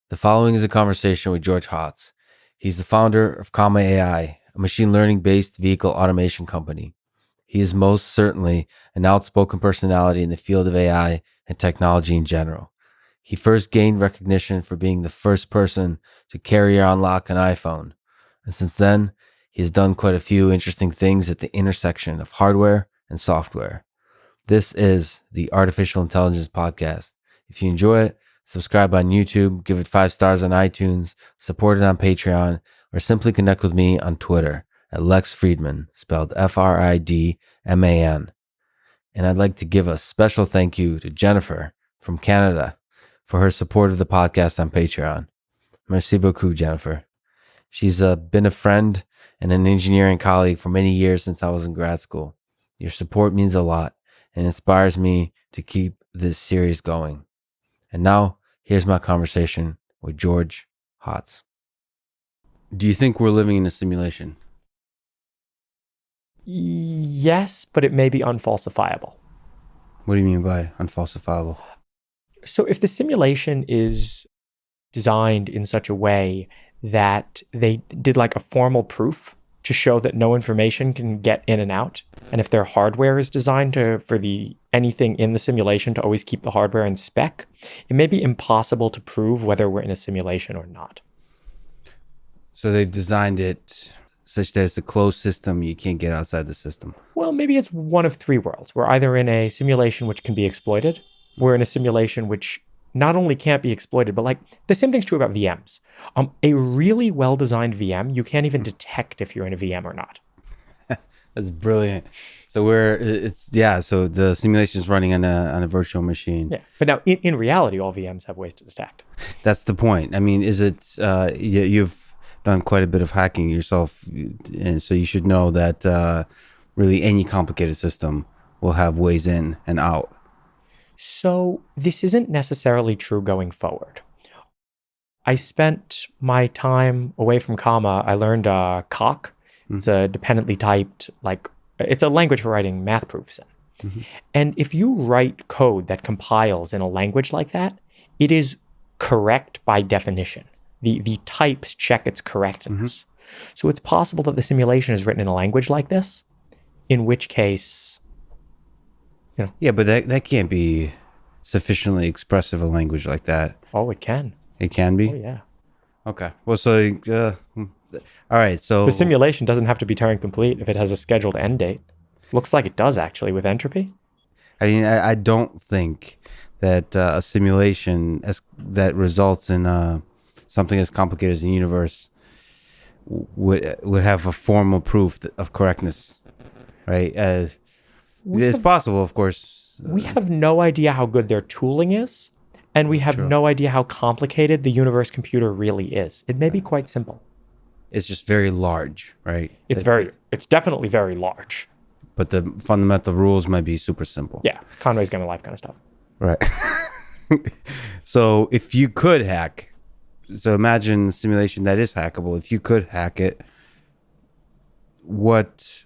The following is a conversation with George Hotz. He's the founder of Comma.ai, a machine learning-based vehicle automation company. He is most certainly an outspoken personality in the field of AI and technology in general. He first gained recognition for being the first person to carry or unlock an iPhone. And since then, he has done quite a few interesting things at the intersection of hardware and software. This is the Artificial Intelligence Podcast. If you enjoy it, subscribe on YouTube, give it 5 stars on iTunes, support it on Patreon, or simply connect with me on Twitter at Lex Fridman, spelled Fridman. And I'd like to give a special thank you to Jennifer from Canada for her support of the podcast on Patreon. Merci beaucoup, Jennifer. She's been a friend and an engineering colleague for many years since I was in grad school. Your support means a lot and inspires me to keep this series going. And now, here's my conversation with George Hotz. Do you think we're living in a simulation? Yes, but it may be unfalsifiable. What do you mean by unfalsifiable? So if the simulation is designed in such a way that they did like a formal proof to show that no information can get in and out, and if their hardware is designed for anything in the simulation to always keep the hardware in spec, it may be impossible to prove whether we're in a simulation or not. So they've designed it such that it's a closed system, you can't get outside the system. Well, maybe it's one of 3 worlds. We're either in a simulation which can be exploited, we're in a simulation which not only can't be exploited, but like the same thing's true about VMs. A really well-designed VM, you can't even detect if you're in a VM or not. That's brilliant. So so the simulation is running on a virtual machine. Yeah, but now in reality, all VMs have ways to detect. That's the point. I mean, is it you've done quite a bit of hacking yourself, and so you should know that really any complicated system will have ways in and out. So this isn't necessarily true going forward. I spent my time away from Comma. I learned Coq. It's a dependently typed, it's a language for writing math proofs in. Mm-hmm. And if you write code that compiles in a language like that, it is correct by definition. The types check its correctness. Mm-hmm. So it's possible that the simulation is written in a language like this, in which case... Yeah, but that can't be sufficiently expressive a language like that. Oh, it can. It can be? Oh, yeah. Okay. Well, so, all right, so... The simulation doesn't have to be Turing complete if it has a scheduled end date. Looks like it does, actually, with entropy. I mean, I don't think that a simulation that results in something as complicated as the universe would have a formal proof of correctness, right? It's possible, of course. We have no idea how good their tooling is, and we have no idea how complicated the universe computer really is. It may be quite simple. It's just very large, right? It's definitely very large. But the fundamental rules might be super simple. Yeah, Conway's Game of Life kind of stuff. Right. So if you could hack, so imagine a simulation that is hackable. If you could hack it, what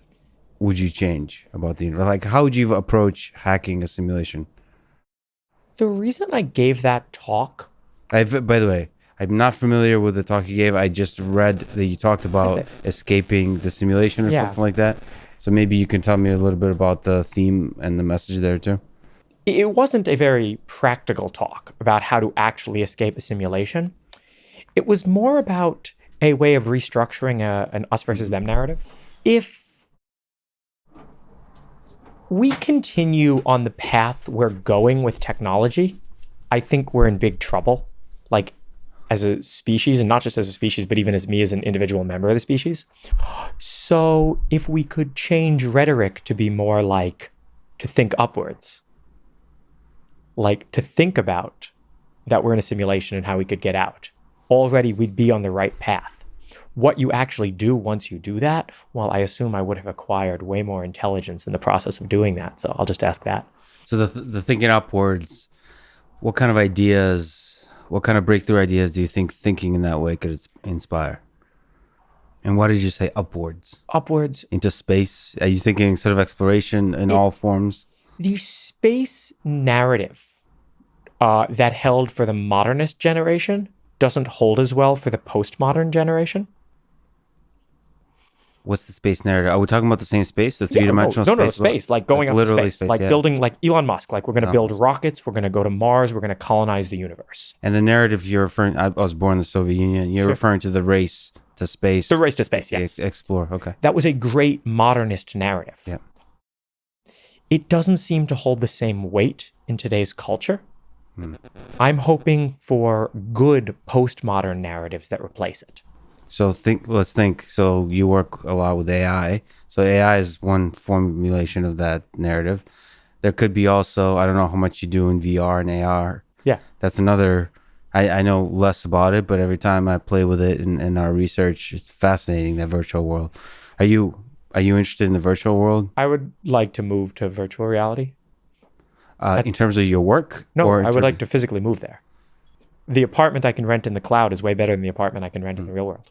would you change about the universe? Like, how would you approach hacking a simulation? The reason I gave that talk... By the way, I'm not familiar with the talk you gave. I just read that you talked about escaping the simulation or something like that. So maybe you can tell me a little bit about the theme and the message there too. It wasn't a very practical talk about how to actually escape a simulation. It was more about a way of restructuring an us versus them narrative. If we continue on the path we're going with technology, I think we're in big trouble, like as a species, and not just as a species, but even as me as an individual member of the species. So if we could change rhetoric to be more like to think upwards, like to think about that we're in a simulation and how we could get out, already we'd be on the right path. What you actually do once you do that, well, I assume I would have acquired way more intelligence in the process of doing that. So I'll just ask that. So the thinking upwards, what kind of breakthrough ideas do you think thinking in that way could inspire? And why did you say upwards? Upwards. Into space? Are you thinking sort of exploration in all forms? The space narrative that held for the modernist generation doesn't hold as well for the postmodern generation. What's the space narrative? Are we talking about the same space, the three-dimensional No, space? space, like going up to literally space, like yeah. building, like Elon Musk, like we're going to build Musk. rockets, we're going to go to Mars, we're going to colonize the universe. And the narrative you're referring, I was born in the Soviet Union. You're referring to the race to space. The race to space, yes. Explore, okay. That was a great modernist narrative. Yeah. It doesn't seem to hold the same weight in today's culture. I'm hoping for good postmodern narratives that replace it. So let's think. So you work a lot with AI. So AI is one formulation of that narrative. There could be also, I don't know how much you do in VR and AR. Yeah. That's another, I know less about it, but every time I play with it in our research, it's fascinating, that virtual world. Are you interested in the virtual world? I would like to move to virtual reality. In terms of your work? No, I would like to physically move there. The apartment I can rent in the cloud is way better than the apartment I can rent in the real world.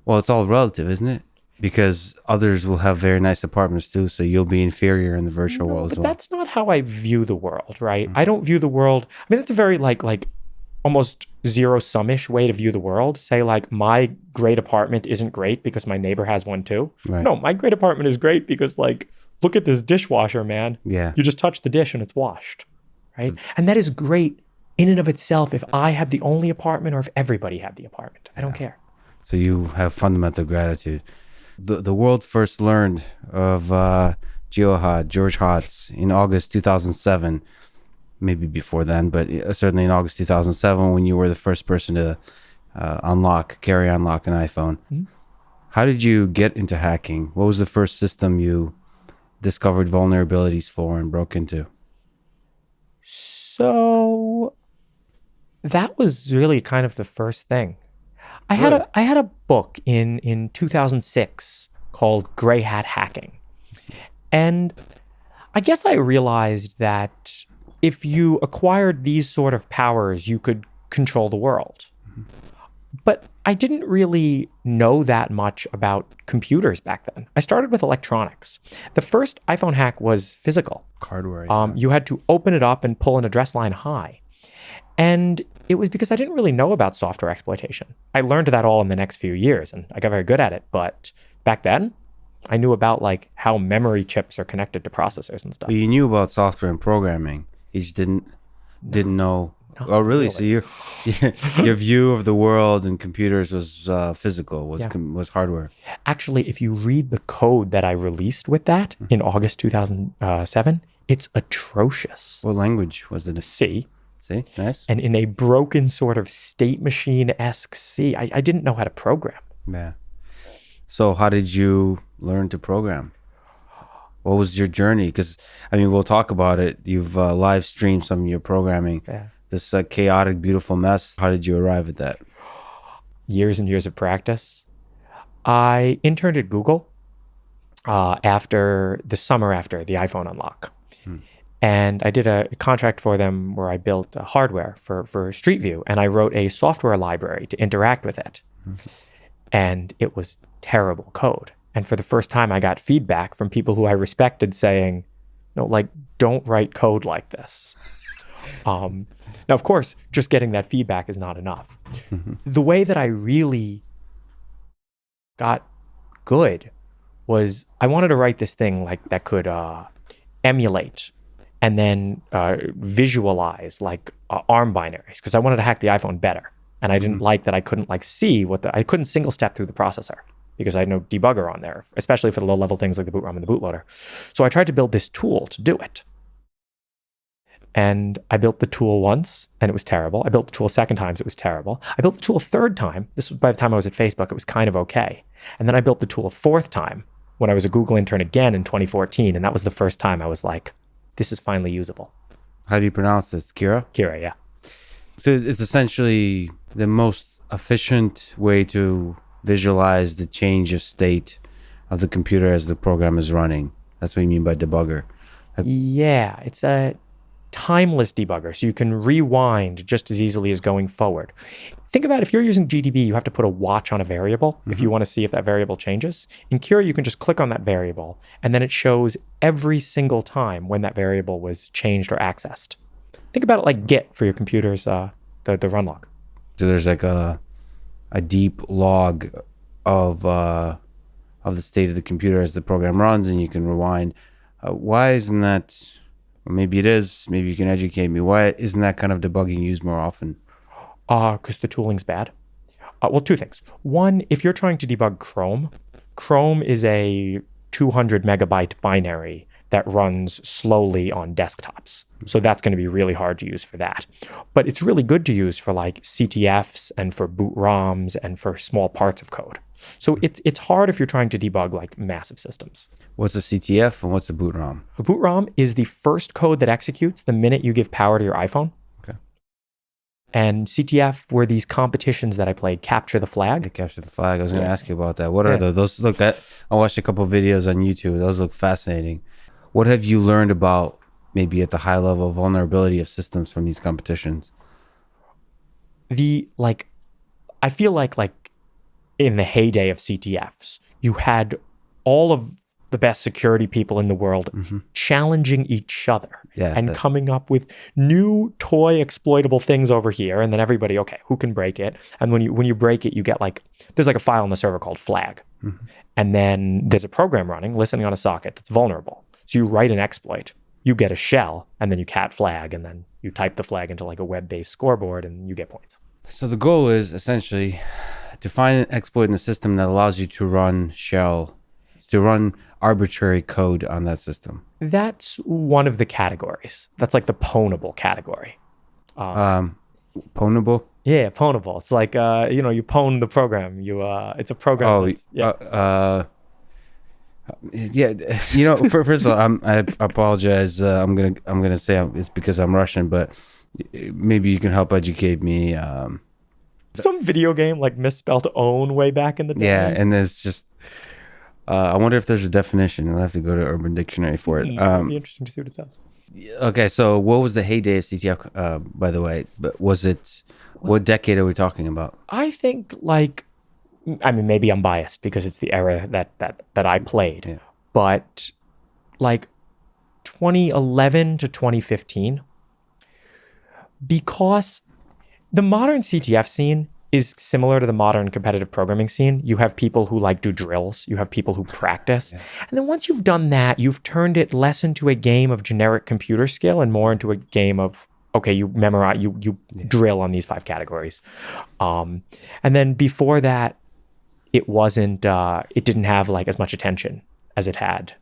Well, it's all relative, isn't it? Because others will have very nice apartments too, so you'll be inferior in the virtual world as well. But that's not how I view the world, right? I don't view the world. I mean, that's a very like almost zero-sum-ish way to view the world. Say like my great apartment isn't great because my neighbor has one too. Right. No, my great apartment is great because like, look at this dishwasher, man. Yeah. You just touch the dish and it's washed, right? And that is great in and of itself if I have the only apartment or if everybody had the apartment. I don't care. So you have fundamental gratitude. The world first learned of geohot, George Hotz, in August 2007. Maybe before then, but certainly in August 2007 when you were the first person to carry unlock an iPhone. Mm-hmm. How did you get into hacking? What was the first system you discovered vulnerabilities for and broke into? So that was really kind of the first thing. I had a book in 2006 called Gray Hat Hacking. And I guess I realized that if you acquired these sort of powers, you could control the world. But I didn't really know that much about computers back then. I started with electronics. The first iPhone hack was physical. Hardware. Yeah. You had to open it up and pull an address line high. And it was because I didn't really know about software exploitation. I learned that all in the next few years, and I got very good at it. But back then, I knew about like how memory chips are connected to processors and stuff. But you knew about software and programming. You just didn't know. Oh, really? So your view of the world and computers was physical, was hardware. Actually, if you read the code that I released with that in August 2007, it's atrocious. What language was it? C. See? Nice. And in a broken sort of state machine-esque C. I didn't know how to program. Yeah. So how did you learn to program? What was your journey? Because, I mean, we'll talk about it. You've live streamed some of your programming. Yeah. This chaotic, beautiful mess. How did you arrive at that? Years and years of practice. I interned at Google after the summer after the iPhone unlock. And I did a contract for them where I built hardware for Street View. And I wrote a software library to interact with it. And it was terrible code. And for the first time, I got feedback from people who I respected saying, no, like, don't write code like this. Now, of course, just getting that feedback is not enough. The way that I really got good was I wanted to write this thing like that could emulate and then visualize like ARM binaries because I wanted to hack the iPhone better. And I didn't like that I couldn't like see I couldn't single step through the processor because I had no debugger on there, especially for the low level things like the boot ROM and the bootloader. So I tried to build this tool to do it. And I built the tool once and it was terrible. I built the tool a second time, so it was terrible. I built the tool a third time. This was by the time I was at Facebook, it was kind of okay. And then I built the tool a fourth time when I was a Google intern again in 2014. And that was the first time I was like, this is finally usable. How do you pronounce this? Kira? Kira, yeah. So it's essentially the most efficient way to visualize the change of state of the computer as the program is running. That's what you mean by debugger. Yeah, it's a timeless debugger, so you can rewind just as easily as going forward. Think about if you're using GDB, you have to put a watch on a variable if you want to see if that variable changes. In Kira, you can just click on that variable, and then it shows every single time when that variable was changed or accessed. Think about it like Git for your computer's the run log. So there's like a deep log of the state of the computer as the program runs, and you can rewind. Why isn't that? Or maybe it is. Maybe you can educate me. Why isn't that kind of debugging used more often? Because the tooling's bad. Well, two things. One, if you're trying to debug Chrome is a 200 megabyte binary that runs slowly on desktops. So that's going to be really hard to use for that. But it's really good to use for like CTFs and for boot ROMs and for small parts of code. So it's hard if you're trying to debug like massive systems. What's a CTF and what's a boot ROM? The boot ROM is the first code that executes the minute you give power to your iPhone. Okay. And CTF were these competitions that I played, Capture the Flag. Capture the Flag. I was going to ask you about that. What are those? Those look at. I watched a couple of videos on YouTube. Those look fascinating. What have you learned about maybe at the high level vulnerability of systems from these competitions? I feel like in the heyday of CTFs, you had all of the best security people in the world challenging each other and coming up with new toy exploitable things over here. And then everybody, okay, who can break it? And when you break it, you get there's like a file on the server called flag. And then there's a program running, listening on a socket that's vulnerable. So you write an exploit, you get a shell, and then you cat flag, and then you type the flag into like a web-based scoreboard and you get points. So the goal is essentially to find an exploit in the system that allows you to run arbitrary code on that system. That's one of the categories. That's like the pwnable category. Pwnable? Yeah, pwnable. It's like you pwn the program. It's a program. First of all, I apologize. I'm gonna say it's because I'm Russian, but maybe you can help educate me. Some video game like misspelled own way back in the day. Yeah, and there's just I wonder if there's a definition. I'll have to go to Urban Dictionary for it. It'd be interesting to see what it says. Okay, so what was the heyday of CTF? By the way, but was it? What decade are we talking about? I think maybe I'm biased because it's the era that I played, but 2011 to 2015, because the modern CTF scene is similar to the modern competitive programming scene. You have people who do drills, you have people who practice, and then once you've done that, you've turned it less into a game of generic computer skill and more into a game of, okay, you memorize, you drill on these 5 categories, and then before that, it didn't have as much attention as it had.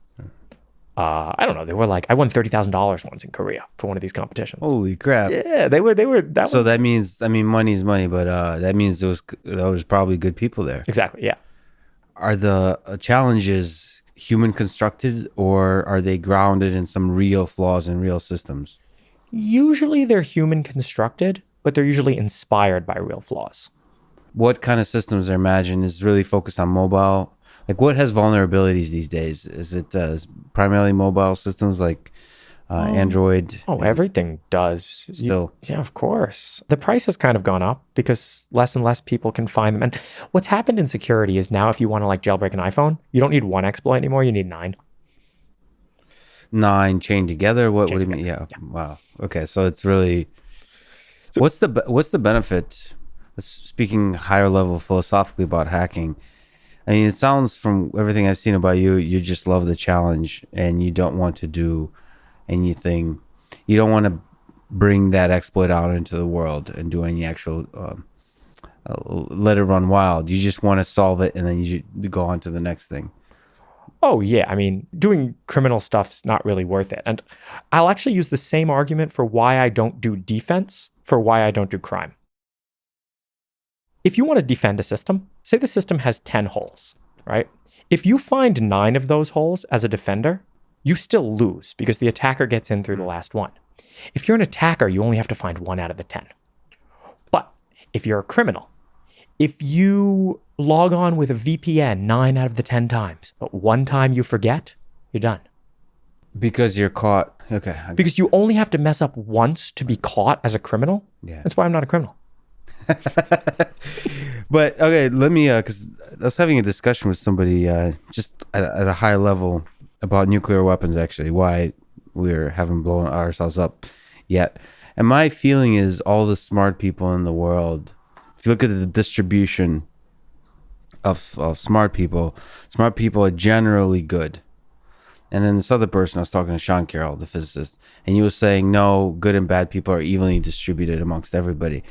I don't know. They were I won $30,000 once in Korea for one of these competitions. Holy crap! Yeah, they were. That means, money's money, but that means there was probably good people there. Exactly. Yeah. Are the challenges human constructed, or are they grounded in some real flaws in real systems? Usually they're human constructed, but they're usually inspired by real flaws. What kind of systems are imagined is really focused on mobile? What has vulnerabilities these days? Is it primarily mobile systems like Android? Oh, everything does. Still. Yeah, of course. The price has kind of gone up because less and less people can find them. And what's happened in security is now if you want to jailbreak an iPhone, you don't need one exploit anymore. You need 9. 9 chained together? What do you mean? Yeah. Wow. Okay. So it's really... What's the benefit, speaking higher level philosophically about hacking? I mean, it sounds from everything I've seen about you, you just love the challenge and you don't want to do anything. You don't want to bring that exploit out into the world and do any actual, let it run wild. You just want to solve it and then you go on to the next thing. Oh, yeah. I mean, doing criminal stuff's not really worth it. And I'll actually use the same argument for why I don't do defense for why I don't do crime. If you want to defend a system, say the system has 10 holes, right? If you find 9 of those holes as a defender, you still lose because the attacker gets in through the last one. If you're an attacker, you only have to find 1 out of the 10. But if you're a criminal, if you log on with a VPN 9 out of the 10 times, but one time you forget, you're done. Because you're caught. Okay. Because you only have to mess up once to be caught as a criminal. Yeah. That's why I'm not a criminal. But okay, let me because I was having a discussion with somebody just at a high level about nuclear weapons, actually, why haven't blown ourselves up yet. And my feeling is all the smart people in the world if you look at the distribution of smart people are generally good. And then this other person, I was talking to Sean Carroll, the physicist, and he was saying, no, good and bad people are evenly distributed amongst everybody.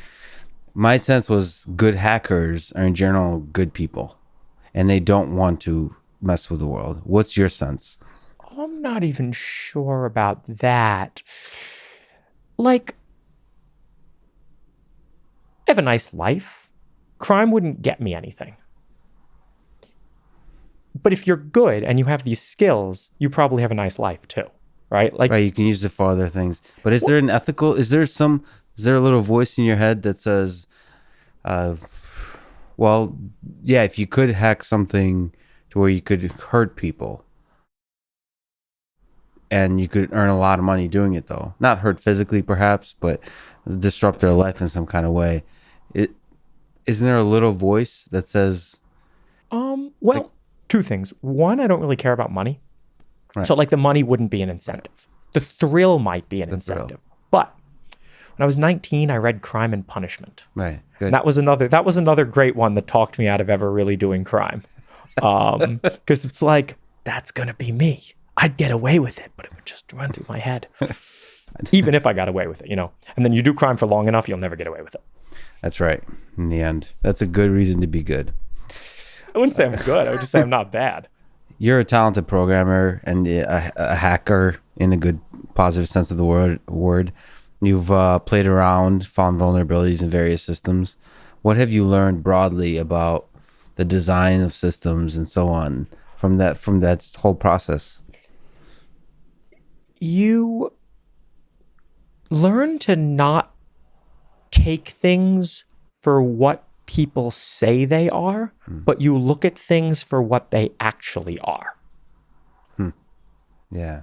My sense was good hackers are in general good people, and they don't want to mess with the world. What's your sense? I'm not even sure about that. Like, I have a nice life. Crime wouldn't get me anything. But if you're good and you have these skills, you probably have a nice life too, right? Like, right, you can use it for other things. But is there a little voice in your head that says, well, yeah, if you could hack something to where you could hurt people and you could earn a lot of money doing it, though, not hurt physically perhaps, but disrupt their life in some kind of way, isn't there a little voice that says, well, two things. One, I don't really care about money. Right. So like the money wouldn't be an incentive. Right. The thrill might be an incentive. But when I was 19, I read Crime and Punishment. Right. Good. And that was another great one that talked me out of ever really doing crime. Because it's like, that's going to be me. I'd get away with it, but it would just run through my head. Even if I got away with it, And then you do crime for long enough, you'll never get away with it. That's right. In the end, that's a good reason to be good. I wouldn't say I'm good. I would just say I'm not bad. You're a talented programmer and a hacker in a good, positive sense of the word. You've played around, found vulnerabilities in various systems. What have you learned broadly about the design of systems and so on from that whole process? You learn to not take things for what people say they are, but you look at things for what they actually are. Yeah.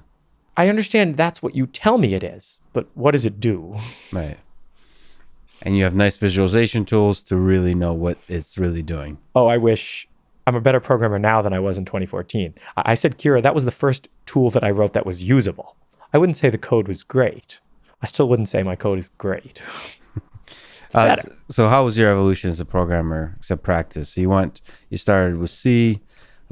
I understand that's what you tell me it is, but what does it do? Right. And you have nice visualization tools to really know what it's really doing. Oh, I wish I'm a better programmer now than I was in 2014. I said, Kira, that was the first tool that I wrote that was usable. I wouldn't say the code was great. I still wouldn't say my code is great. So how was your evolution as a programmer, except practice? So you started with C.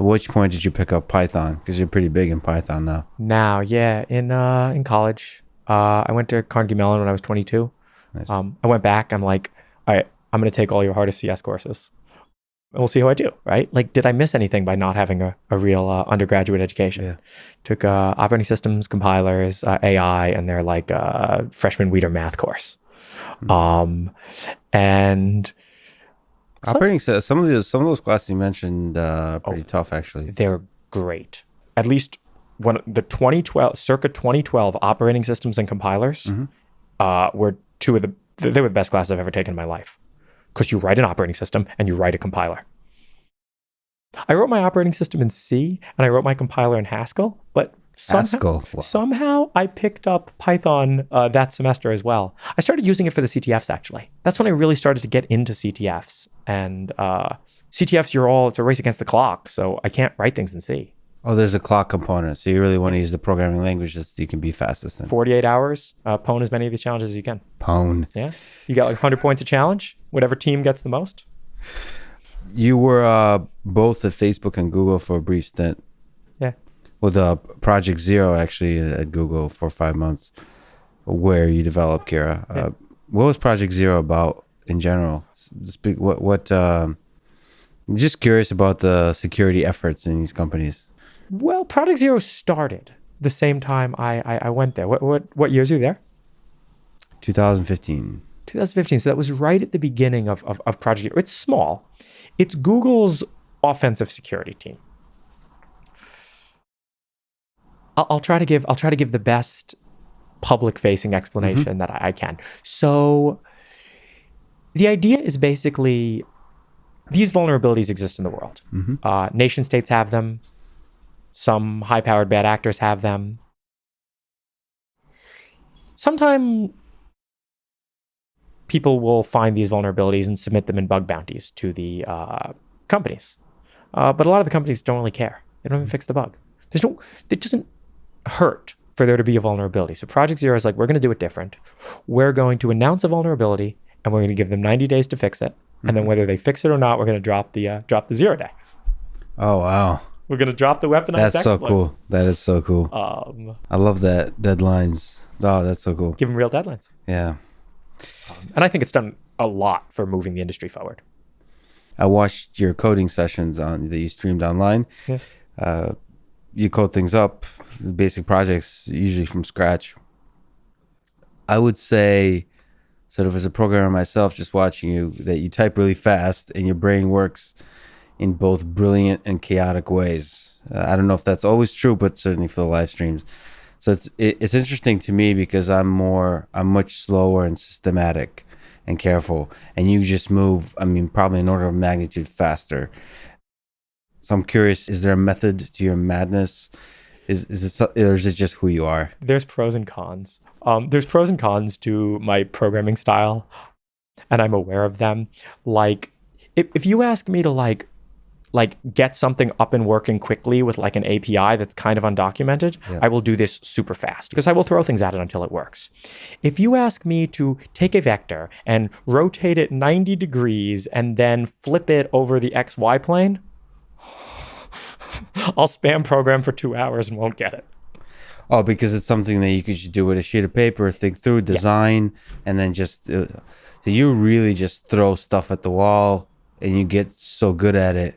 At which point did you pick up Python? Because you're pretty big in Python now. Now, yeah, in college, I went to Carnegie Mellon when I was 22. Nice. I went back. I'm like, all right, I'm going to take all your hardest CS courses, and we'll see how I do. Right? Like, did I miss anything by not having a real undergraduate education? Yeah. Took operating systems, compilers, AI, and their like freshman Weeder math course. And operating some of those classes you mentioned pretty tough actually. They're great. At least when the circa 2012 operating systems and compilers were they were the best classes I've ever taken in my life, because you write an operating system and you write a compiler. I wrote my operating system in C and I wrote my compiler in Haskell, but somehow I picked up Python that semester as well. I started using it for the CTFs, actually. That's when I really started to get into CTFs. And CTFs, it's a race against the clock, so I can't write things in C. Oh, there's a clock component. So you really want to use the programming language that you can be fastest in. 48 hours, pwn as many of these challenges as you can. Pwn. Yeah. You got like 100 points a challenge, whatever team gets the most. You were both at Facebook and Google for a brief stint. Yeah. With Project Zero, actually, at Google for 5 months, where you developed Kira. Yeah. What was Project Zero about in general? Just curious about the security efforts in these companies. Well, Project Zero started the same time I went there. What years were you there? 2015. 2015. So that was right at the beginning of Project Zero. It's small. It's Google's offensive security team. I'll try to give the best public-facing explanation that I can. So the idea is basically these vulnerabilities exist in the world. Nation states have them. Some high-powered bad actors have them. Sometimes people will find these vulnerabilities and submit them in bug bounties to the companies. But a lot of the companies don't really care. They don't even fix the bug. It doesn't hurt for there to be a vulnerability. So Project Zero is like, we're going to do it different. We're going to announce a vulnerability and we're going to give them 90 days to fix it. And then whether they fix it or not, we're going to drop the 0 day. Oh, wow. We're going to drop the weaponized That's so exploit. cool. That is so cool. I love that. Deadlines. Oh, that's so cool. Give them real deadlines. Yeah. And I think it's done a lot for moving the industry forward. I watched your coding sessions that you streamed online. Yeah. You code things up, basic projects, usually from scratch. I would say, sort of as a programmer myself, just watching you, that you type really fast and your brain works in both brilliant and chaotic ways. I don't know if that's always true, but certainly for the live streams. So it's interesting to me because I'm much slower and systematic and careful, and you just move, probably an order of magnitude faster. So I'm curious, is there a method to your madness? Is it, or is it just who you are? There's pros and cons. There's pros and cons to my programming style, and I'm aware of them. Like, if you ask me to like get something up and working quickly with like an API that's kind of undocumented, I will do this super fast because I will throw things at it until it works. If you ask me to take a vector and rotate it 90 degrees and then flip it over the XY plane, I'll spam program for 2 hours and won't get it. Oh, because it's something that you could just do with a sheet of paper, think through, design, and then just, so you really just throw stuff at the wall and you get so good at it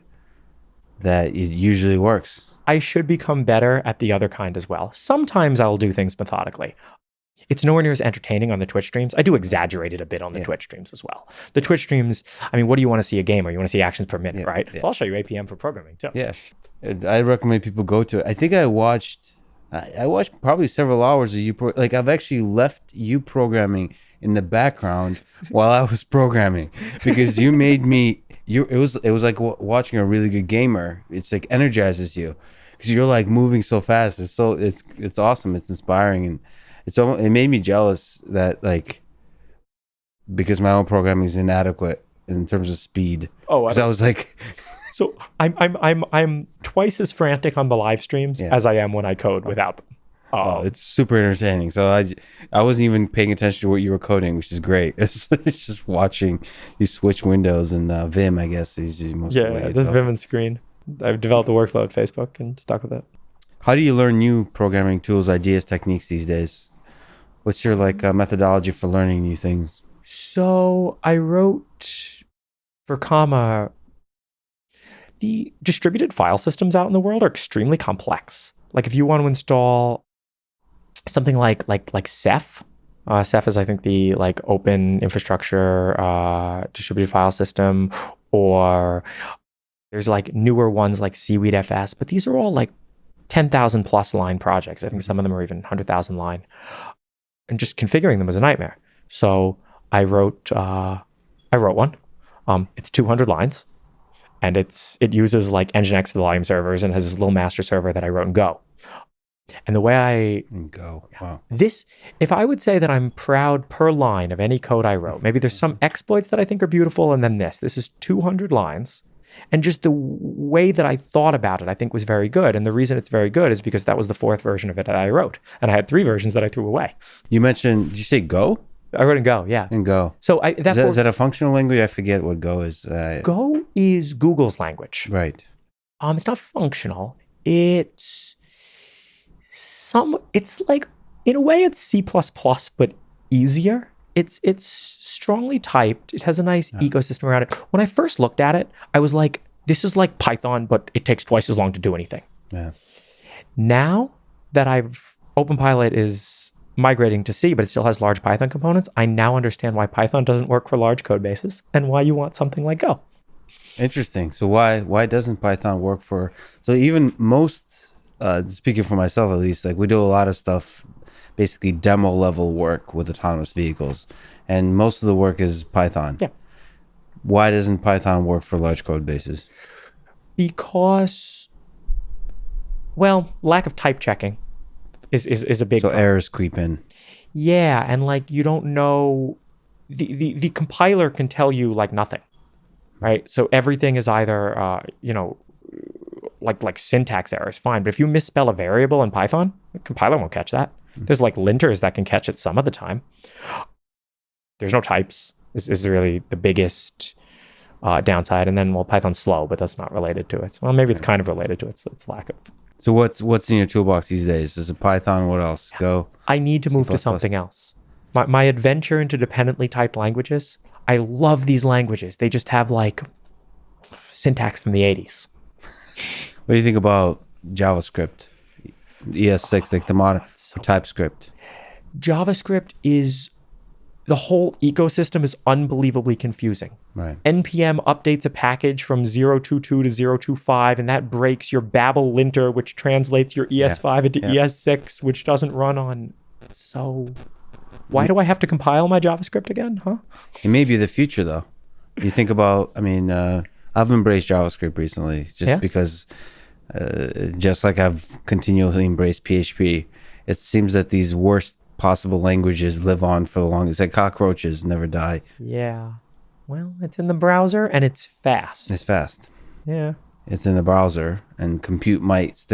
that it usually works. I should become better at the other kind as well. Sometimes I'll do things methodically. It's nowhere near as entertaining on the Twitch streams. I do exaggerate it a bit on the Twitch streams as well. The Twitch streams, what do you want to see? A game, or you want to see actions per minute, right? Yeah. Well, I'll show you APM for programming too. Yeah. I recommend people go to it. I think I watched probably several hours of you. I've actually left you programming in the background while I was programming because you made me. It was like watching a really good gamer. It's like energizes you because you're like moving so fast. It's awesome. It's inspiring, and it made me jealous that because my own programming is inadequate in terms of speed. Oh, because I was like. So I'm twice as frantic on the live streams as I am when I code without them. It's super entertaining. So I wasn't even paying attention to what you were coding, which is great. It's just watching you switch windows and Vim, I guess, is most of the way. Yeah, there's Vim and Screen. I've developed a workflow at Facebook and stuck with it. How do you learn new programming tools, ideas, techniques these days? What's your methodology for learning new things? So I wrote for Comma. The distributed file systems out in the world are extremely complex. Like if you want to install something like Ceph, Ceph is I think the open infrastructure distributed file system, or there's newer ones like Seaweed FS, but these are all 10,000 plus line projects. I think some of them are even 100,000 line, and just configuring them was a nightmare. So I wrote one. It's 200 lines. And it uses Nginx for the volume servers and has this little master server that I wrote in Go. And the way Go, wow. If I would say that I'm proud per line of any code I wrote, maybe there's some exploits that I think are beautiful, and then this is 200 lines. And just the way that I thought about it, I think was very good. And the reason it's very good is because that was the 4th version of it that I wrote. And I had 3 versions that I threw away. You mentioned, did you say Go? I wrote in Go, yeah. In Go. So is that a functional language? I forget what Go is. Go is Google's language. Right. It's not functional. It's in a way it's C++, but easier. It's strongly typed. It has a nice ecosystem around it. When I first looked at it, I was like, this is like Python, but it takes twice as long to do anything. Yeah. Now that OpenPilot is migrating to C, but it still has large Python components, I now understand why Python doesn't work for large code bases and why you want something like Go. Interesting. So why doesn't Python work for? So even most, speaking for myself at least, we do a lot of stuff, basically demo level work with autonomous vehicles, and most of the work is Python. Yeah. Why doesn't Python work for large code bases? Because, lack of type checking is a big problem. Errors creep in. Yeah, and you don't know, the compiler can tell you nothing, right? So everything is either like syntax errors, fine, but if you misspell a variable in Python, the compiler won't catch that. There's linters that can catch it some of the time. There's no types. This is really the biggest downside. And then, well, Python's slow, but that's not related to it. Well, maybe it's kind of related to its lack of. So what's in your toolbox these days? Is it Python? What else? Go. I need to move to something else. My adventure into dependently typed languages. I love these languages. They just have like syntax from the 80s. What do you think about JavaScript? ES6, like the modern TypeScript. JavaScript is, the whole ecosystem is unbelievably confusing. Right. NPM updates a package from 0.22 to 0.25, and that breaks your Babel linter, which translates your ES5 into ES6, which doesn't run on. So why do I have to compile my JavaScript again, huh? It may be the future, though. You think about, I've embraced JavaScript recently just because, just like I've continually embraced PHP, it seems that these worst possible languages live on for the longest. Like cockroaches never die. Yeah. Well, it's in the browser and it's fast. It's fast. Yeah. It's in the browser, and compute might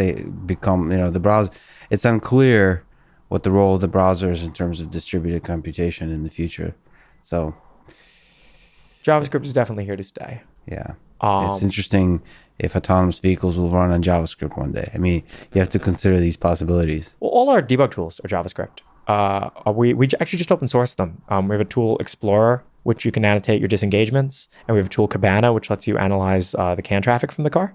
become the browser. It's unclear what the role of the browser is in terms of distributed computation in the future. So JavaScript is definitely here to stay. Yeah. It's interesting if autonomous vehicles will run on JavaScript one day. I mean, you have to consider these possibilities. Well, all our debug tools are JavaScript. We actually just open source them. We have a tool, Explorer, which you can annotate your disengagements. And we have a tool, Cabana, which lets you analyze the CAN traffic from the car.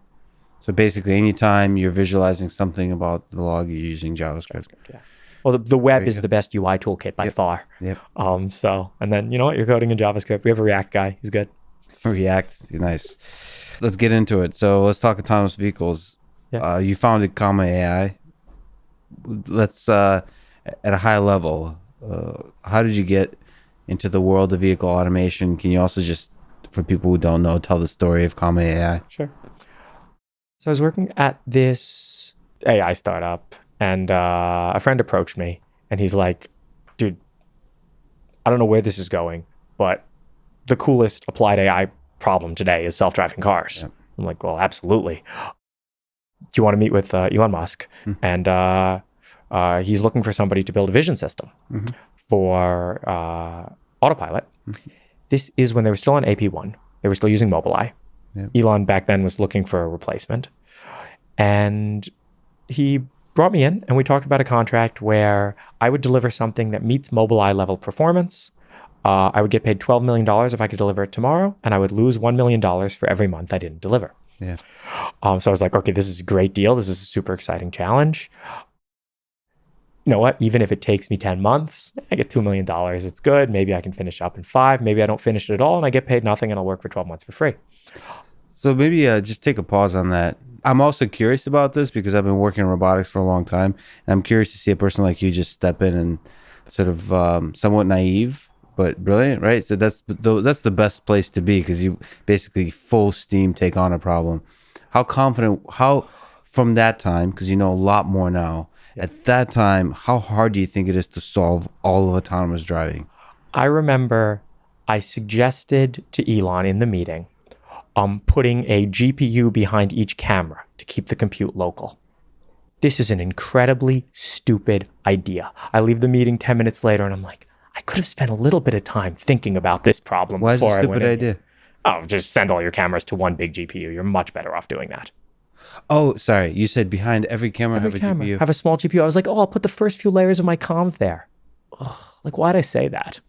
So basically, anytime you're visualizing something about the log, you're using JavaScript. Yeah. Well, the web is the best UI toolkit by far. Yep. And then, you know what? You're coding in JavaScript. We have a React guy. He's good. React, nice. Let's get into it. So let's talk autonomous vehicles. Yeah. You founded Comma.ai. Let's, at a high level, how did you get into the world of vehicle automation? Can you also just, for people who don't know, tell the story of Comma.ai? Sure. So I was working at this AI startup, and a friend approached me, and he's like, dude, I don't know where this is going, but the coolest applied AI problem today is self-driving cars. Yep. I'm like, well, absolutely. Do you want to meet with Elon Musk? Mm-hmm. And he's looking for somebody to build a vision system for autopilot. Mm-hmm. This is when they were still on AP1. They were still using Mobileye. Yep. Elon back then was looking for a replacement. And he brought me in, and we talked about a contract where I would deliver something that meets Mobileye level performance. I would get paid $12 million if I could deliver it tomorrow, and I would lose $1 million for every month I didn't deliver. Yeah. So I was like, okay, this is a great deal. This is a super exciting challenge. You know what? Even if it takes me 10 months, I get $2 million. It's good. Maybe I can finish up in 5. Maybe I don't finish it at all, and I get paid nothing, and I'll work for 12 months for free. So maybe just take a pause on that. I'm also curious about this because I've been working in robotics for a long time, and I'm curious to see a person like you just step in and sort of somewhat naive, but brilliant, right? So that's the best place to be, because you basically full steam take on a problem. How confident, from that time, because you know a lot more now, at that time, how hard do you think it is to solve all of autonomous driving? I remember I suggested to Elon in the meeting putting a GPU behind each camera to keep the compute local. This is an incredibly stupid idea. I leave the meeting 10 minutes later and I'm like, I could have spent a little bit of time thinking about this problem. Why is it a stupid idea? Oh, just send all your cameras to one big GPU. You're much better off doing that. Oh, sorry. You said behind every camera have a GPU. Have a small GPU. I was like, oh, I'll put the first few layers of my comms there. Ugh, like, why'd I say that?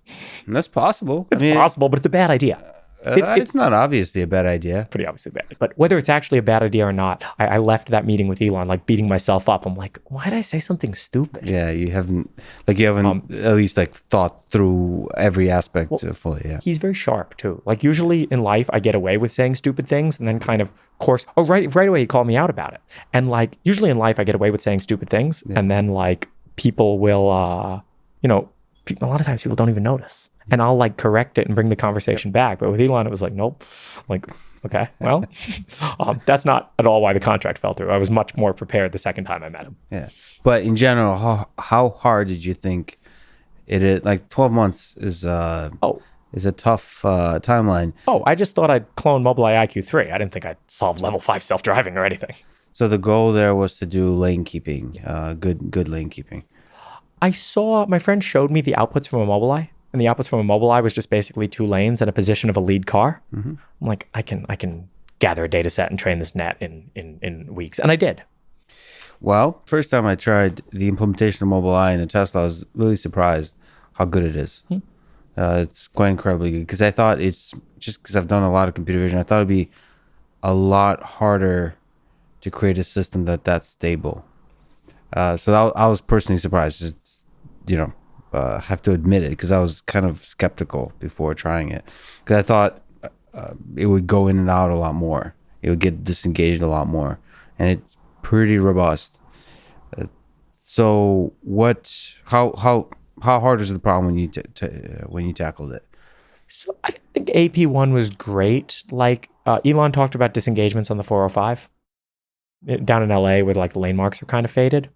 And that's possible. It's possible, but it's a bad idea. It's not obviously a bad idea. Pretty obviously bad. But whether it's actually a bad idea or not, I left that meeting with Elon like beating myself up. I'm like, why did I say something stupid? Yeah, you haven't at least like thought through every aspect fully. Yeah, he's very sharp too. Like usually in life, I get away with saying stupid things and then kind of course. Oh, right away he called me out about it. And like usually in life, I get away with saying stupid things, and then like people will, a lot of times people don't even notice. And I'll like correct it and bring the conversation back. But with Elon, it was like, nope. Like, okay, well, that's not at all why the contract fell through. I was much more prepared the second time I met him. Yeah. But in general, how hard did you think it is? Like 12 months is a tough timeline. Oh, I just thought I'd clone Mobileye IQ3. I didn't think I'd solve level 5 self-driving or anything. So the goal there was to do lane keeping, good lane keeping. My friend showed me the outputs from a Mobileye, and and the outputs from a Mobileye was just basically 2 lanes and a position of a lead car. I'm like, I can gather a data set and train this net in weeks. And I did. Well, first time I tried the implementation of Mobileye in a Tesla, I was really surprised how good it is. It's quite incredibly good, because I thought it's just because I've done a lot of computer vision, I thought it'd be a lot harder to create a system that's stable. So I was personally surprised. It's, have to admit it, because I was kind of skeptical before trying it, because I thought it would go in and out a lot more. It would get disengaged a lot more, and it's pretty robust. So how hard was the problem when you tackled it? So I didn't think AP1 was great. Like Elon talked about disengagements on the 405 down in LA, where like the lane marks are kind of faded,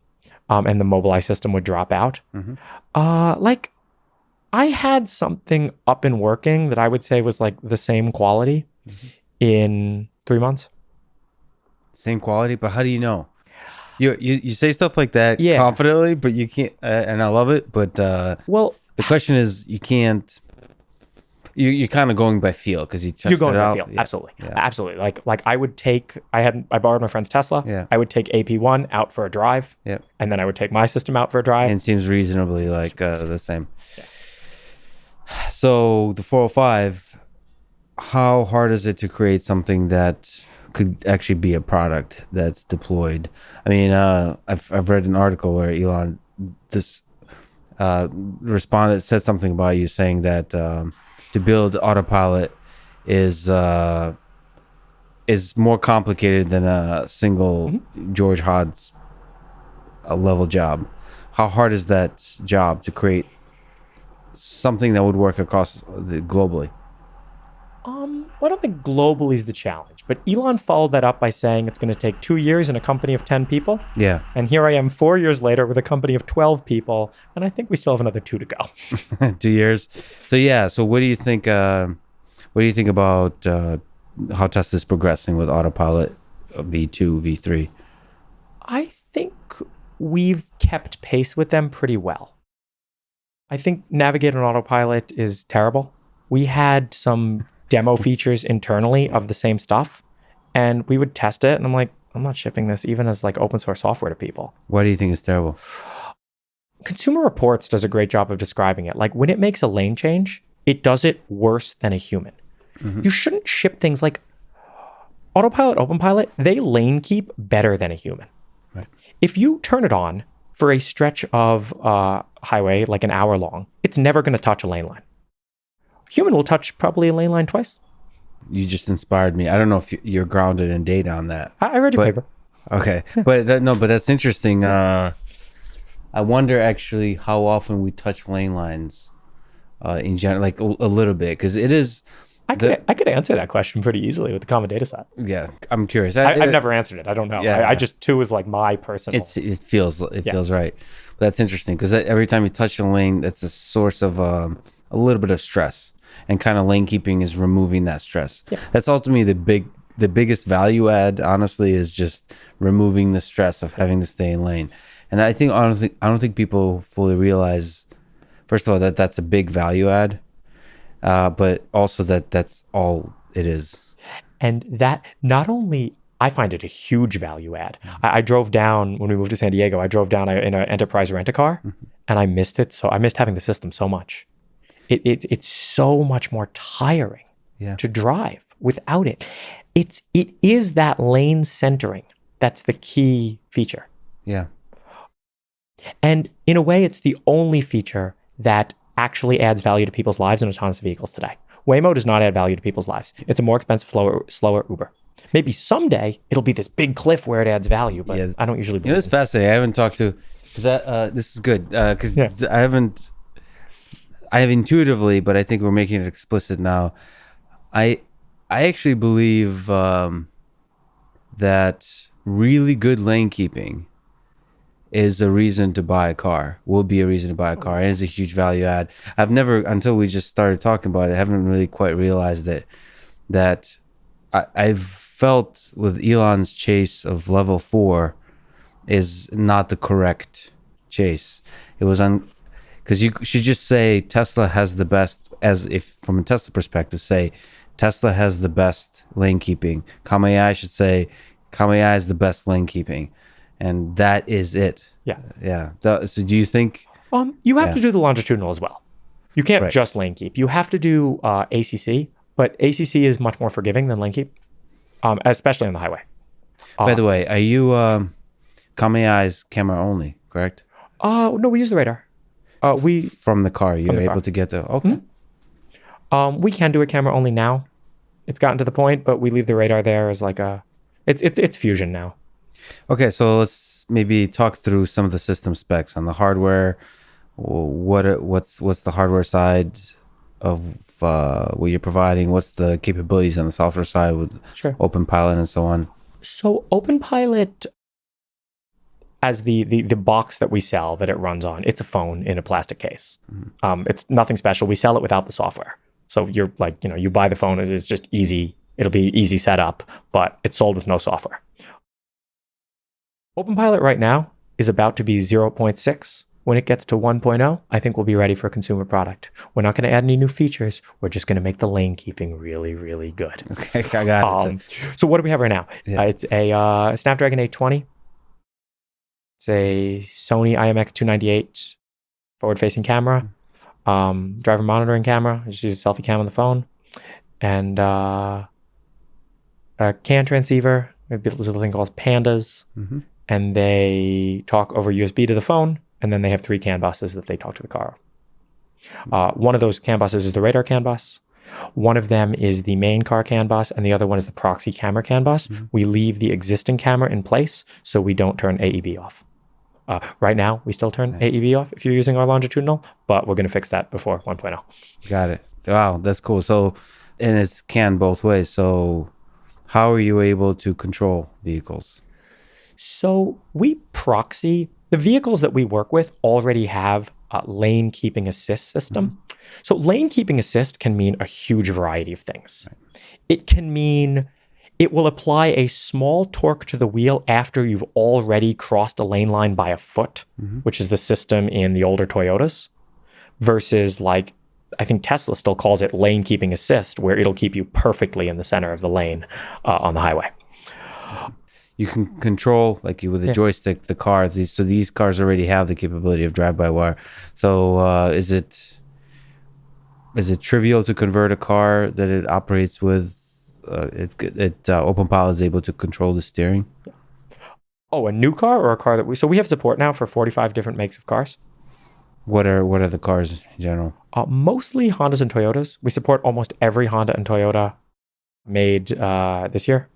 and the Mobileye system would drop out. Like I had something up and working that I would say was like the same quality in 3 months. Same quality, but how do you know? You say stuff like that confidently, but you can't, and I love it. But well, the question is, you can't. You're kind of going by feel, because you tested it out. By feel. Absolutely. Like I borrowed my friend's Tesla. Yeah. I would take AP1 out for a drive. Yep. And then I would take my system out for a drive. And it seems reasonably like the same. Yeah. So the 405, how hard is it to create something that could actually be a product that's deployed? I mean, I've read an article where Elon said something about you, saying that to build autopilot is more complicated than a single George Hotz level job. How hard is that job to create something that would work across globally? Well, I don't think globally is the challenge, but Elon followed that up by saying it's going to take 2 years in a company of 10 people. Yeah. And here I am 4 years later with a company of 12 people, and I think we still have another 2 to go. 2 years. So yeah. So what do you think? What do you think about how Tesla's progressing with autopilot V2, V3? I think we've kept pace with them pretty well. I think Navigate on autopilot is terrible. We had some demo features internally of the same stuff, and we would test it, and I'm like, I'm not shipping this even as like open source software to people. Why do you think it's terrible? Consumer Reports does a great job of describing it. Like when it makes a lane change, it does it worse than a human. You shouldn't ship things like Autopilot, OpenPilot, they lane keep better than a human. Right. If you turn it on for a stretch of highway, like an hour long, it's never going to touch a lane line. Human will touch probably a lane line twice. You just inspired me. I don't know if you're grounded in data on that. I read your paper. Okay. But that's interesting. I wonder actually how often we touch lane lines in general, like a little bit, because it is. I could answer that question pretty easily with the Comma data set. Yeah, I'm curious. I've never answered it. I don't know. Yeah, I just, 2 is like my personal. It feels right. But that's interesting, because every time you touch a lane, that's a source of a little bit of stress, and kind of lane keeping is removing that stress. Yeah. That's ultimately the biggest value add, honestly, is just removing the stress of having to stay in lane. And I don't think people fully realize, first of all, that that's a big value add, but also that's all it is. And that not only, I find it a huge value add. I drove down, when we moved to San Diego, I drove down in an enterprise rent-a-car, and I missed it. So I missed having the system so much. It's so much more tiring to drive without it. It is that lane centering that's the key feature. Yeah. And in a way, it's the only feature that actually adds value to people's lives in autonomous vehicles today. Waymo does not add value to people's lives. It's a more expensive, slower Uber. Maybe someday it'll be this big cliff where it adds value, but I don't usually believe it's fascinating. I haven't talked to, because this is good, because I have intuitively, but I think we're making it explicit now. I actually believe that really good lane keeping is a reason to buy a car, will be a reason to buy a car, and it's a huge value add. I've never, until we just started talking about it, I haven't really quite realized that I've felt with Elon's chase of level 4 is not the correct chase. It was Because you should just say Tesla has the best, as if from a Tesla perspective, say Tesla has the best lane keeping. Comma.ai should say Comma.ai is the best lane keeping. And that is it. Yeah. Yeah. So do you think... You have to do the longitudinal as well. You can't just lane keep. You have to do ACC, but ACC is much more forgiving than lane keep, especially on the highway. By the way, are you Comma.ai's camera only, correct? No, we use the radar. From the car, you're able to get the... Okay. Mm-hmm. We can do a camera only now. It's gotten to the point, but we leave the radar there as like a... It's fusion now. Okay, so let's maybe talk through some of the system specs on the hardware. What's the hardware side of what you're providing? What's the capabilities on the software side with OpenPilot and so on? So OpenPilot, as the box that we sell that it runs on, it's a phone in a plastic case. It's nothing special. We sell it without the software. So you're like, you buy the phone, it's just easy. It'll be easy setup, but it's sold with no software. OpenPilot right now is about to be 0.6. When it gets to 1.0, I think we'll be ready for a consumer product. We're not going to add any new features. We're just going to make the lane keeping really, really good. Okay, I got it. So what do we have right now? Yeah. It's a Snapdragon 820. It's a Sony IMX298 forward-facing camera, driver monitoring camera. Just use a selfie cam on the phone, and a CAN transceiver. There's a thing called Pandas, and they talk over USB to the phone. And then they have 3 CAN buses that they talk to the car. One of those CAN buses is the radar CAN bus. One of them is the main car CAN bus, and the other one is the proxy camera CAN bus. We leave the existing camera in place so we don't turn AEB off. Right now, we still turn AEB off if you're using our longitudinal, but we're going to fix that before 1.0. Got it. Wow, that's cool. So, and it's CAN both ways. So how are you able to control vehicles? So we proxy. The vehicles that we work with already have a lane keeping assist system. So lane keeping assist can mean a huge variety of things. It can mean it will apply a small torque to the wheel after you've already crossed a lane line by a foot, which is the system in the older Toyotas, versus like, I think Tesla still calls it lane keeping assist, where it'll keep you perfectly in the center of the lane on the highway. You can control, like with a joystick, the cars. These cars already have the capability of drive-by-wire. So is it trivial to convert a car that it operates with? OpenPilot is able to control the steering. Oh, a new car or a car that we have support now for 45 different makes of cars. What are the cars in general? Mostly Hondas and Toyotas. We support almost every Honda and Toyota made this year.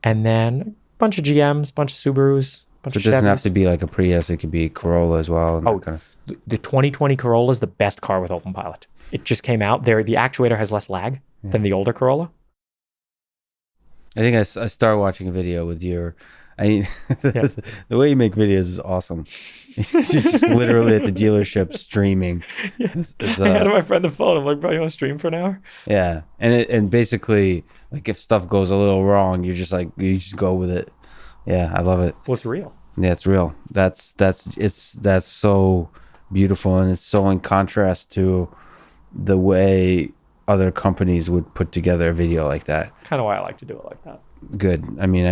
And then a bunch of GMs, bunch of Subarus, bunch of Chevys. It doesn't have to be like a Prius. It could be Corolla as well. The 2020 Corolla is the best car with OpenPilot. It just came out. The actuator has less lag than the older Corolla. I think I started watching a video with your... the way you make videos is awesome. You're just literally at the dealership streaming. I had my friend the phone. I'm like, bro, you want to stream for an hour? Yeah, and basically, like if stuff goes a little wrong, you just go with it. Yeah, I love it. Well, it's real. Yeah, it's real. That's so beautiful, and it's so in contrast to the way other companies would put together a video like that. Kind of why I like to do it like that. Good. I mean,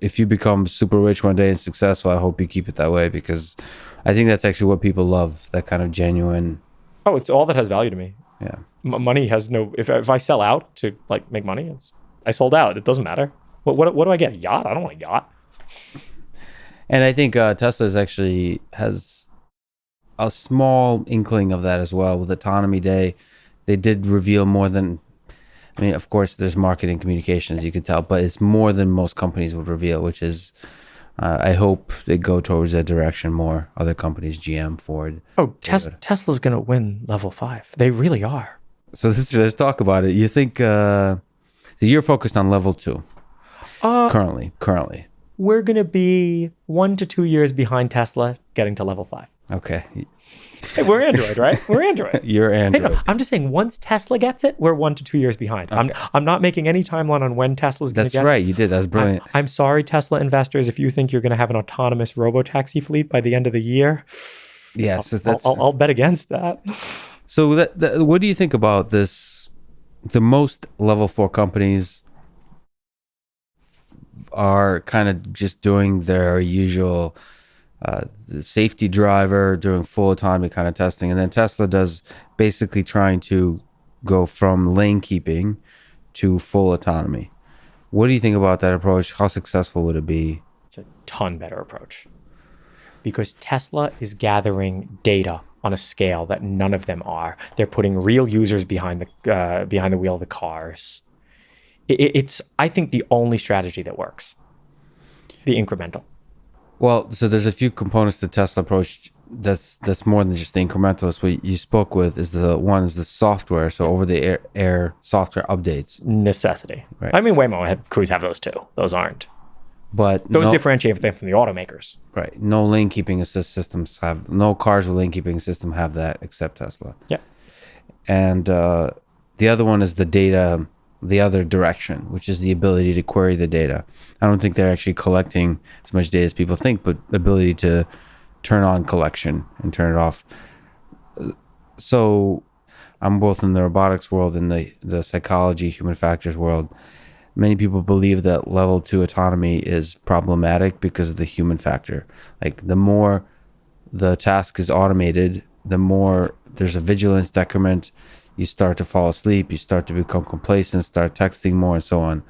if you become super rich one day and successful, I hope you keep it that way, because I think that's actually what people love, that kind of genuine... Oh, it's all that has value to me. Yeah. Money has no... If I sell out to like make money, I sold out. It doesn't matter. What do I get? A yacht? I don't want a yacht. And I think Tesla actually has a small inkling of that as well. With Autonomy Day, they did reveal more than... I mean, of course, there's marketing communications, you could tell, but it's more than most companies would reveal, which is, I hope they go towards that direction more. Other companies, GM, Ford. Oh, Tesla's going to win level 5. They really are. So let's talk about it. You think, so you're focused on level 2 currently. We're going to be 1 to 2 years behind Tesla getting to level 5. Okay. Hey, we're Android, right? We're Android. You're Android. Hey, I'm just saying, once Tesla gets it, we're 1 to 2 years behind. Okay. I'm not making any timeline on when Tesla's going to get it. That's right. You did. That's brilliant. I'm sorry, Tesla investors, if you think you're going to have an autonomous robotaxi fleet by the end of the year. Yes, I'll bet against that. So what do you think about this? The most level 4 companies are kind of just doing their usual safety driver, doing full autonomy kind of testing. And then Tesla does basically trying to go from lane keeping to full autonomy. What do you think about that approach? How successful would it be? It's a ton better approach because Tesla is gathering data on a scale that none of them are. They're putting real users behind the wheel of the cars. It's, I think, the only strategy that works. The incremental. Well, so there's a few components to the Tesla approach that's more than just the incrementalist. What you spoke with is the software. So over the air software updates. Necessity. Right. I mean, Waymo Cruise have those too. Those aren't. But those differentiate them from the automakers. Right. No lane keeping assist systems no cars with lane keeping system have that except Tesla. Yeah. And the other one is the data, the other direction, which is the ability to query the data. I don't think they're actually collecting as much data as people think, but the ability to turn on collection and turn it off. So I'm both in the robotics world and the psychology, human factors world. Many people believe that level 2 autonomy is problematic because of the human factor. Like the more the task is automated, the more there's a vigilance decrement. You start to fall asleep, you start to become complacent, start texting more and so on.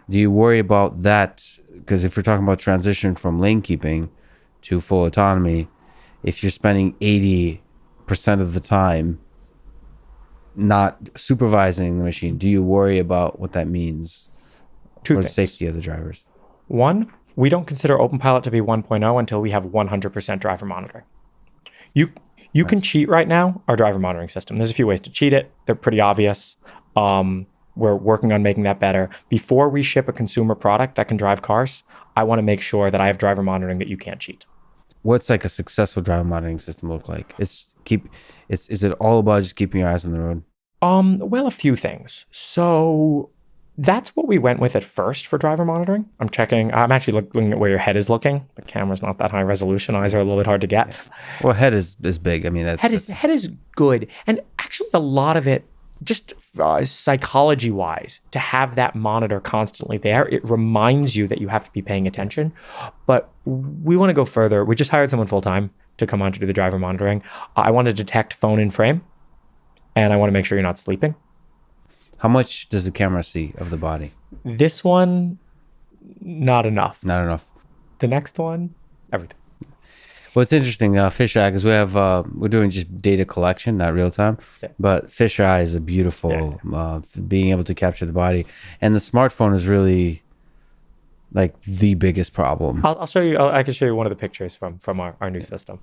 Do you worry about that? Because if you're talking about transition from lane keeping to full autonomy, if you're spending 80% of the time not supervising the machine, do you worry about what that means? Two for things. The safety of the drivers? One, we don't consider OpenPilot to be 1.0 until we have 100% driver monitoring. You can cheat right now our driver monitoring system. There's a few ways to cheat it. They're pretty obvious. We're working on making that better. Before we ship a consumer product that can drive cars, I want to make sure that I have driver monitoring that you can't cheat. What's like a successful driver monitoring system look like? Is it all about just keeping your eyes on the road? Well, a few things. So that's what we went with at first for driver monitoring. I'm actually looking at where your head is looking. The camera's not that high resolution. Eyes are a little bit hard to get. Well, head is big. I mean, head is good. And actually a lot of it, just psychology-wise, to have that monitor constantly there, it reminds you that you have to be paying attention. But we want to go further. We just hired someone full-time to come on to do the driver monitoring. I want to detect phone in frame, and I want to make sure you're not sleeping. How much does the camera see of the body? This one, not enough. Not enough. The next one, everything. Well, it's interesting, fisheye, because we're doing just data collection, not real time. Yeah. But fisheye is a beautiful, being able to capture the body. And the smartphone is really like the biggest problem. I'll show you. I can show you one of the pictures from our new system.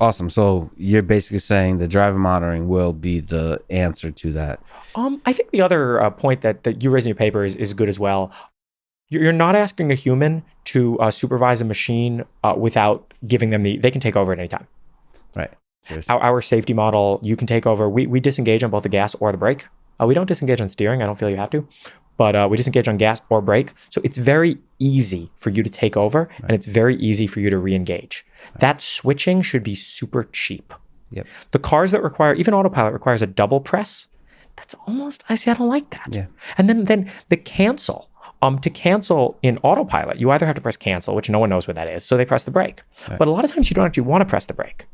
Awesome. So you're basically saying the driver monitoring will be the answer to that. I think the other point that you raised in your paper is good as well. You're not asking a human to supervise a machine without giving them they can take over at any time. Right. Our safety model, you can take over. We disengage on both the gas or the brake. We don't disengage on steering. I don't feel you have to. But we disengage on gas or brake. So it's very easy for you to take over, and it's very easy for you to re-engage. Right. That switching should be super cheap. Yep. The cars that require, even autopilot requires a double press. That's almost, I don't like that. Yeah. And then the cancel. To cancel in autopilot, you either have to press cancel, which no one knows what that is, so they press the brake. Right. But a lot of times you don't actually want to press the brake.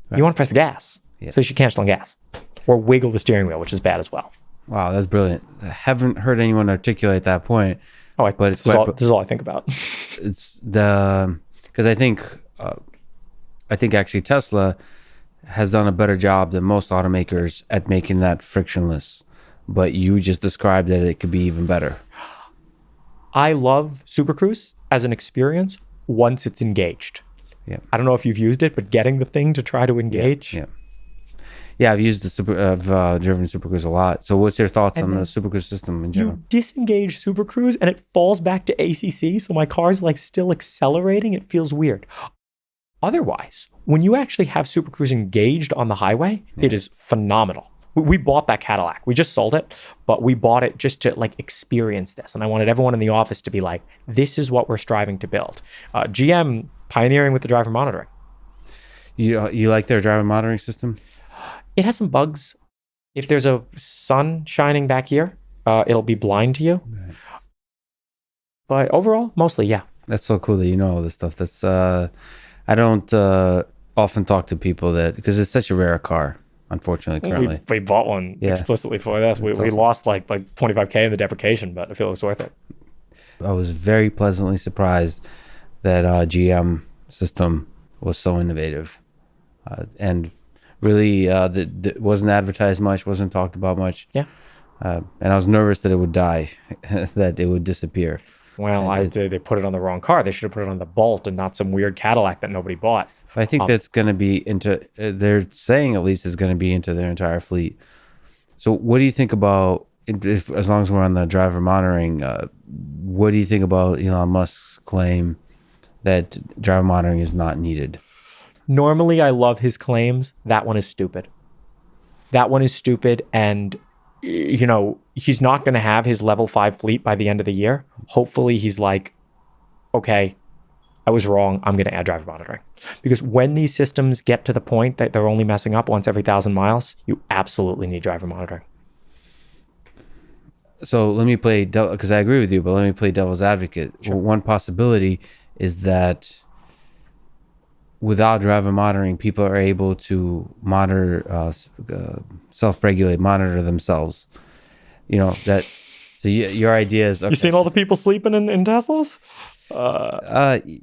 Right. You want to press the gas. Yeah. So you should cancel on gas. Or wiggle the steering wheel, which is bad as well. Wow, that's brilliant. I haven't heard anyone articulate that point. But this is all I think about. It's because I think actually Tesla has done a better job than most automakers at making that frictionless. But you just described that it could be even better. I love Super Cruise as an experience once it's engaged. Yeah. I don't know if you've used it, but getting the thing to try to engage. Yeah, I've used driven Super Cruise a lot. So what's your thoughts on the Super Cruise system in general? You disengage Super Cruise and it falls back to ACC. So my car's like still accelerating. It feels weird. Otherwise, when you actually have Super Cruise engaged on the highway, it is phenomenal. We bought that Cadillac. We just sold it, but we bought it just to like experience this. And I wanted everyone in the office to be like, this is what we're striving to build. GM pioneering with the driver monitoring. You like their driver monitoring system? It has some bugs. If there's a sun shining back here, it'll be blind to you. Right. But overall, mostly, yeah. That's so cool that you know all this stuff. That's I don't often talk to people that, because it's such a rare car, unfortunately, currently. We bought one explicitly for this. We lost like $25K in the depreciation, but I feel it was worth it. I was very pleasantly surprised that GM system was so innovative, and really that wasn't advertised much, wasn't talked about much. Yeah. And I was nervous that it would die, that it would disappear. Well, they put it on the wrong car. They should have put it on the Bolt and not some weird Cadillac that nobody bought. I think that's going to be into, they're saying at least it's going to be into their entire fleet. So what do you think about, as long as we're on the driver monitoring, what do you think about Elon Musk's claim that driver monitoring is not needed? Normally, I love his claims. That one is stupid. And he's not going to have his level 5 fleet by the end of the year. Hopefully he's like, okay, I was wrong. I'm going to add driver monitoring. Because when these systems get to the point that they're only messing up once every 1,000 miles, you absolutely need driver monitoring. So let me play, because I agree with you, but let me play devil's advocate. Sure. One possibility is that without driver monitoring, people are able to monitor, self-regulate, monitor themselves. So your idea is... Okay. You seen all the people sleeping in Teslas?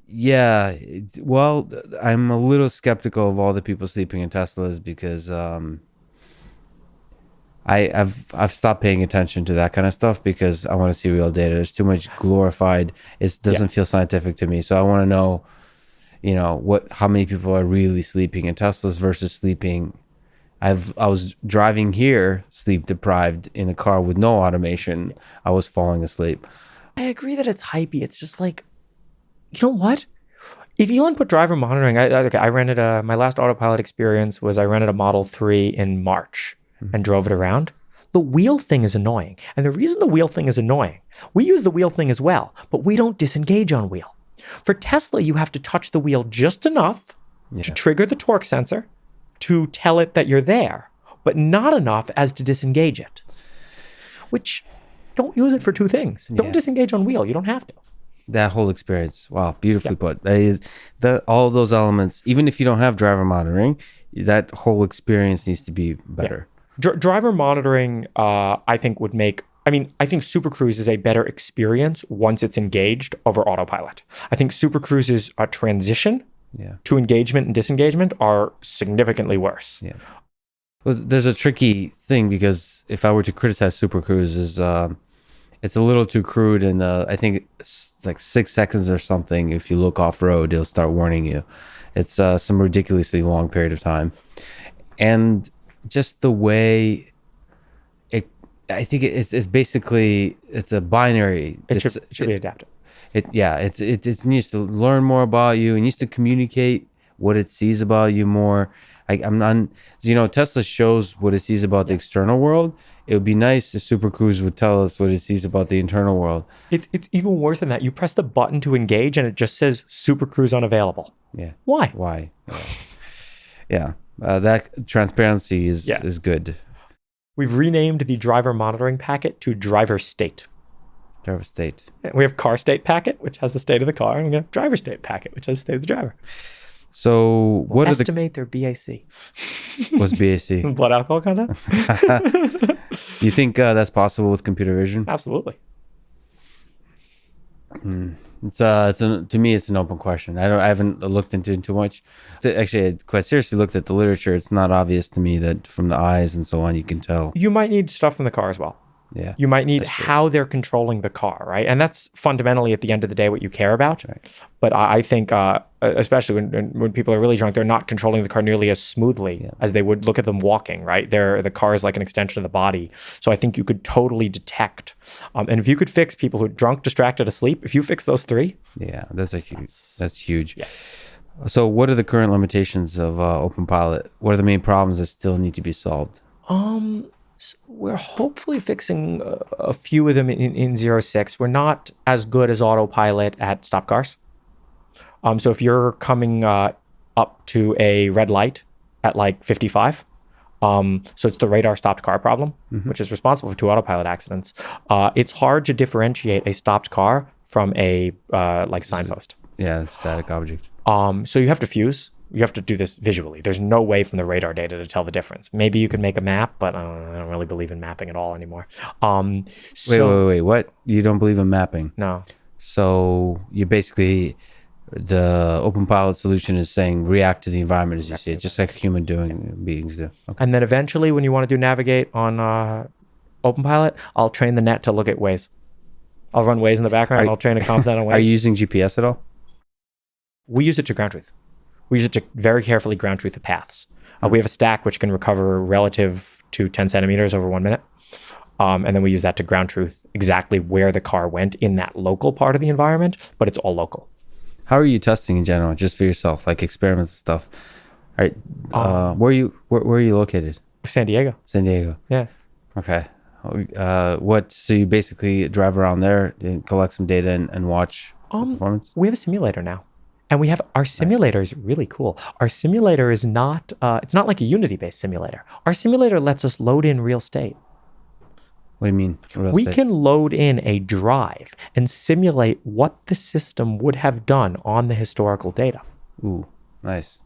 Yeah. Well, I'm a little skeptical of all the people sleeping in Teslas because I've stopped paying attention to that kind of stuff because I want to see real data. There's too much glorified. It doesn't feel scientific to me. So I want to know, how many people are really sleeping in Teslas versus sleeping. I was driving here, sleep deprived in a car with no automation. I was falling asleep. I agree that it's hypey. It's just like, you know what? If Elon put driver monitoring, I rented my last autopilot experience was I rented a Model 3 in March and drove it around. The wheel thing is annoying. And the reason the wheel thing is annoying, we use the wheel thing as well, but we don't disengage on wheel. For Tesla, you have to touch the wheel just enough to trigger the torque sensor to tell it that you're there, but not enough as to disengage it. Which, don't use it for two things. Don't disengage on wheel. You don't have to. That whole experience, wow, beautifully put. All those elements, even if you don't have driver monitoring, that whole experience needs to be better. Yeah. Driver monitoring, I think would make, I think Super Cruise is a better experience once it's engaged over autopilot. I think Super Cruise's transition to engagement and disengagement are significantly worse. Yeah. Well, there's a tricky thing because if I were to criticize Super Cruise, it's a little too crude, and I think it's like 6 seconds or something. If you look off road, it'll start warning you. It's some ridiculously long period of time, and just the way I think it's basically it's a binary. It should be adaptive. It needs to learn more about you. It needs to communicate what it sees about you more. Tesla shows what it sees about the external world. It would be nice if Super Cruise would tell us what it sees about the internal world. It's even worse than that. You press the button to engage and it just says Super Cruise unavailable. Yeah. Why? Yeah. That transparency is good. We've renamed the driver monitoring packet to driver state. Driver state. We have car state packet, which has the state of the car, and we have driver state packet, which has the state of the driver. So estimate their BAC. What's BAC? Blood alcohol content. You think that's possible with computer vision? Absolutely. To me, it's an open question. I haven't looked into it too much. Actually, I quite seriously looked at the literature. It's not obvious to me that from the eyes and so on, you can tell. You might need stuff from the car as well. Yeah. You might need how they're controlling the car, right? And that's fundamentally at the end of the day what you care about. Right. But I think, especially when people are really drunk, they're not controlling the car nearly as smoothly as they would look at them walking, right? The car is like an extension of the body. So I think you could totally detect. And if you could fix people who are drunk, distracted, asleep, if you fix those three. Yeah, that's huge. Yeah. So what are the current limitations of OpenPilot? What are the main problems that still need to be solved? So we're hopefully fixing a few of them in 0.6. We're not as good as autopilot at stop cars. So if you're coming up to a red light at like 55. So it's the radar stopped car problem, which is responsible for 2 autopilot accidents. It's hard to differentiate a stopped car from a like signpost. Yeah, static object. So you have to fuse. You have to do this visually. There's no way from the radar data to tell the difference. Maybe you could make a map, but I don't really believe in mapping at all anymore. Wait. What? You don't believe in mapping? No. So you basically, the OpenPilot solution is saying react to the environment as you see it, just like human beings do. Okay. And then eventually when you want to do navigate on OpenPilot, I'll train the net to look at Waze. I'll run Waze in the background. I'll train a comp net on Waze. Are you using GPS at all? We use it to ground truth. We use it to very carefully ground truth the paths. We have a stack which can recover relative to 10 centimeters over 1 minute. And then we use that to ground truth exactly where the car went in that local part of the environment, but it's all local. How are you testing in general, just for yourself, like experiments and stuff? All right. Where are you located? San Diego. San Diego. Yeah. Okay. So you basically drive around there and collect some data and watch performance? We have a simulator now. And we have our simulator is really cool. Our simulator is not, it's not like a Unity-based simulator. Our simulator lets us load in real state. What do you mean? We can load in a drive and simulate what the system would have done on the historical data. Ooh, nice.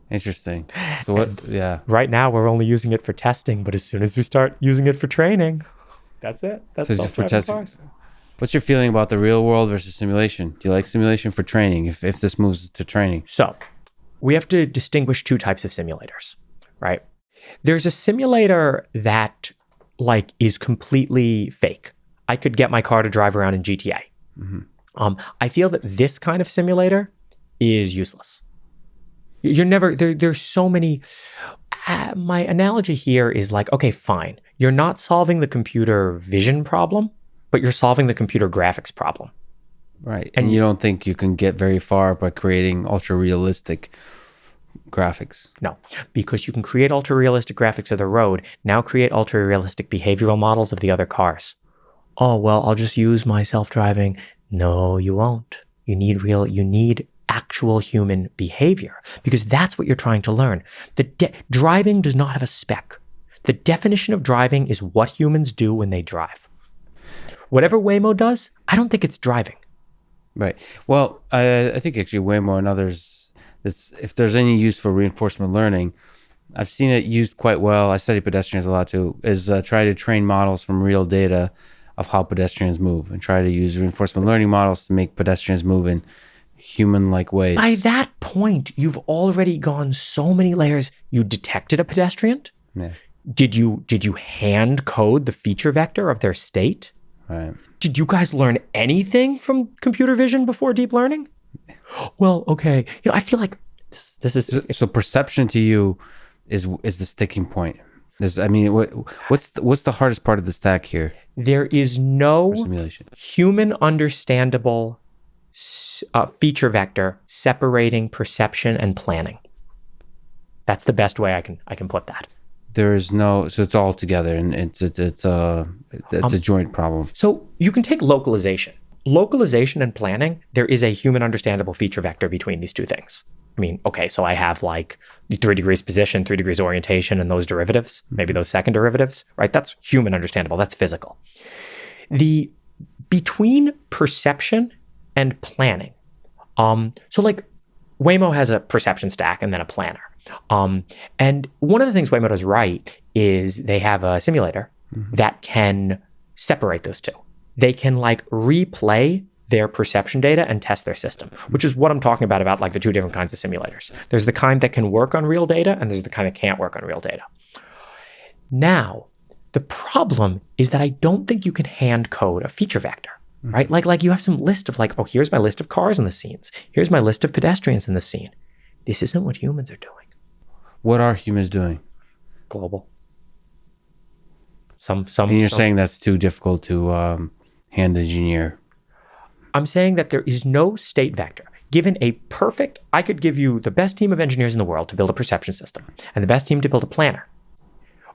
Interesting. So what, yeah. Right now, we're only using it for testing, but as soon as we start using it for training, that's it. That's so for testing. Cars. What's your feeling about the real world versus simulation? Do you like simulation for training if this moves to training? So we have to distinguish 2 types of simulators, right? There's a simulator that like is completely fake. I could get my car to drive around in GTA. I feel that this kind of simulator is useless. You're never, there's so many, my analogy here is like, okay, fine. You're not solving the computer vision problem, but you're solving the computer graphics problem. Right. And you don't think you can get very far by creating ultra realistic graphics? No, because you can create ultra realistic graphics of the road. Now create ultra realistic behavioral models of the other cars. Oh, well, I'll just use my self-driving. No, you won't. You need actual human behavior because that's what you're trying to learn. Driving does not have a spec. The definition of driving is what humans do when they drive. Whatever Waymo does, I don't think it's driving. Right. Well, I think actually Waymo and others, if there's any use for reinforcement learning, I've seen it used quite well. I study pedestrians a lot too, is try to train models from real data of how pedestrians move and try to use reinforcement learning models to make pedestrians move in human-like ways. By that point, you've already gone so many layers. You detected a pedestrian. Yeah. Did you hand code the feature vector of their state? Right. Did you guys learn anything from computer vision before deep learning? Well, okay. I feel like this is so perception to you is the sticking point. What's the hardest part of the stack here? There is no simulation human understandable feature vector separating perception and planning. That's the best way I can put that. There is no, so it's all together, and it's a joint problem. So you can take localization and planning. There is a human understandable feature vector between these 2 things. I mean, okay, so I have like 3 degrees position, 3 degrees orientation, and those derivatives, maybe those second derivatives, right? That's human understandable. That's physical. Between perception and planning. So like Waymo has a perception stack and then a planner. And one of the things Waymo does right is they have a simulator that can separate those 2. They can like replay their perception data and test their system, which is what I'm talking about like the 2 different kinds of simulators. There's the kind that can work on real data and there's the kind that can't work on real data. Now, the problem is that I don't think you can hand code a feature vector, right? Like you have some list of like, oh, here's my list of cars in the scenes. Here's my list of pedestrians in the scene. This isn't what humans are doing. What are humans doing? Global. And you're saying that's too difficult to hand engineer. I'm saying that there is no state vector. Given I could give you the best team of engineers in the world to build a perception system and the best team to build a planner.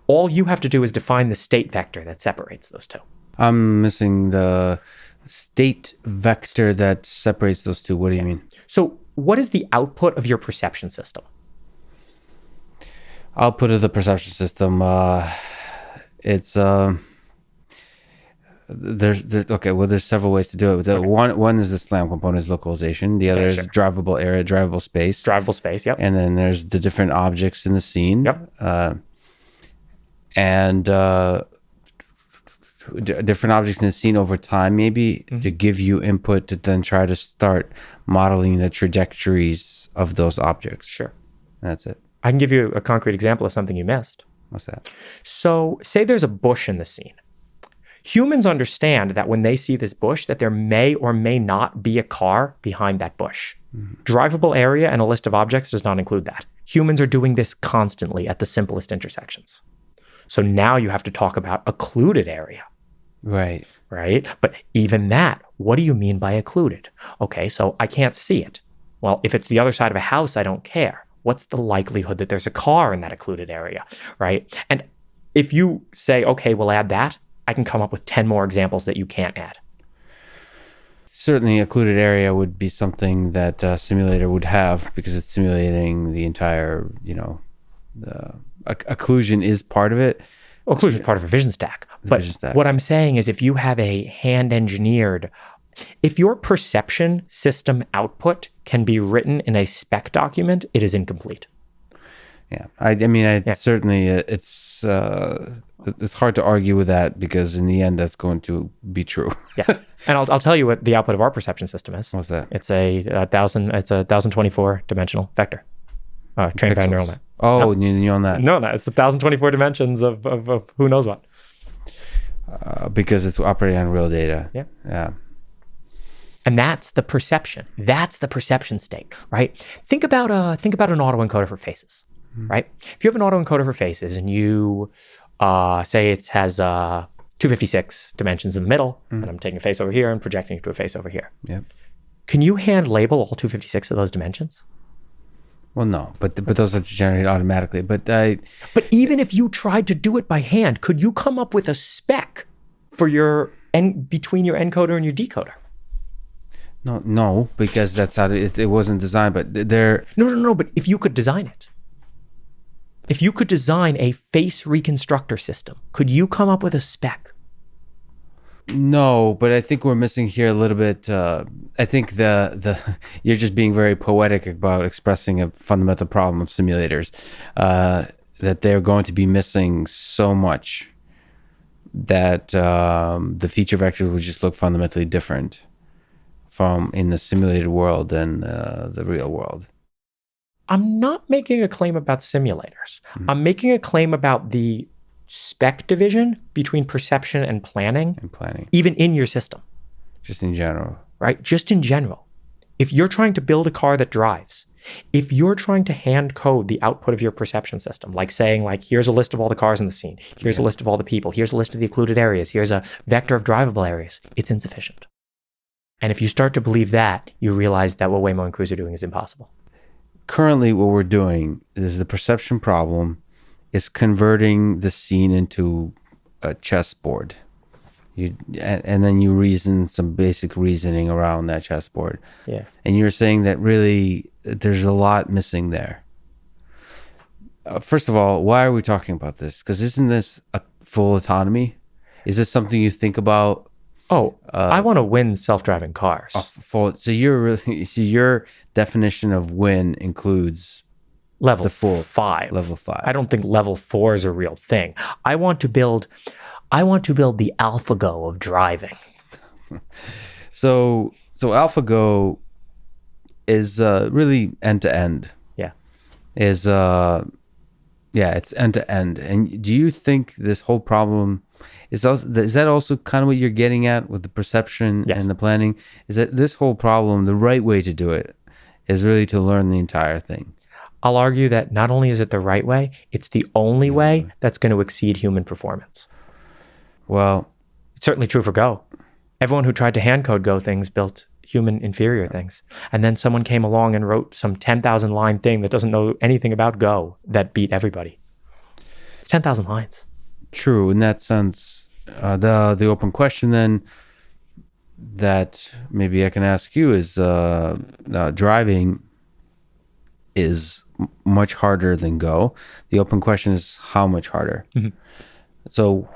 All you have to do is define the state vector that separates those 2. I'm missing the state vector that separates those 2. What do you mean? So what is the output of your perception system? Output of the perception system, it's there's several ways to do it. One is the SLAM components localization. The other is drivable area, drivable space. Drivable space, yep. And then there's the different objects in the scene. Yep. Different objects in the scene over time, maybe to give you input to then try to start modeling the trajectories of those objects. Sure. And that's it. I can give you a concrete example of something you missed. What's that? So say there's a bush in the scene. Humans understand that when they see this bush, that there may or may not be a car behind that bush. Drivable area and a list of objects does not include that. Humans are doing this constantly at the simplest intersections. So now you have to talk about occluded area. Right. But even that, what do you mean by occluded? Okay, so I can't see it. Well, if it's the other side of a house, I don't care. What's the likelihood that there's a car in that occluded area, right? And if you say, okay, we'll add that, I can come up with 10 more examples that you can't add. Certainly, occluded area would be something that a simulator would have because it's simulating the entire, the occlusion is part of it. Occlusion is part of a vision stack. But what I'm saying is if you have a hand-engineered, if your perception system output can be written in a spec document, it is incomplete. Yeah, certainly it's hard to argue with that because in the end that's going to be true. Yes, and I'll tell you what the output of our perception system is. What's that? It's a 1024 dimensional vector, trained by a neural net. Oh, neural net. No, it's 1024 dimensions of who knows what. Because it's operating on real data. Yeah. And that's the perception. That's the perception state, right? Think about an autoencoder for faces, right? If you have an autoencoder for faces and you say it has 256 dimensions in the middle, and I'm taking a face over here and projecting it to a face over here. Yep. Can you hand label all 256 of those dimensions? Well, no, but those are generated automatically. But even if you tried to do it by hand, could you come up with a spec for between your encoder and your decoder? No, because that's how it wasn't designed. But they're no. But if you could design it, if you could design a face reconstructor system, could you come up with a spec? No, but I think we're missing here a little bit. I think the you're just being very poetic about expressing a fundamental problem of simulators, that they're going to be missing so much that the feature vectors would just look fundamentally different from in the simulated world than the real world. I'm not making a claim about simulators. I'm making a claim about the spec division between perception and planning, even in your system. Just in general. Right? Just in general. If you're trying to build a car that drives, if you're trying to hand code the output of your perception system, like saying, here's a list of all the cars in the scene, here's a list of all the people, here's a list of the occluded areas, here's a vector of drivable areas, it's insufficient. And if you start to believe that, you realize that what Waymo and Cruise are doing is impossible. Currently, what we're doing is the perception problem is converting the scene into a chessboard. And then you reason some basic reasoning around that chessboard. Yeah. And you're saying that really there's a lot missing there. First of all, why are we talking about this? Because isn't this a full autonomy? Is this something you think about? I want to win self-driving cars. So your definition of win includes level 5. Level 5. I don't think level 4 is a real thing. I want to build the AlphaGo of driving. So AlphaGo is really end to end. Yeah. It's end to end. And do you think this whole problem is that also kind of what you're getting at with the perception and the planning? Is that this whole problem, the right way to do it is really to learn the entire thing? I'll argue that not only is it the right way, it's the only way that's going to exceed human performance. Well, it's certainly true for Go. Everyone who tried to hand code Go things built human inferior things. And then someone came along and wrote some 10,000 line thing that doesn't know anything about Go that beat everybody. It's 10,000 lines. True. In that sense, the open question then that maybe I can ask you is driving. is much harder than Go. The open question is how much harder. So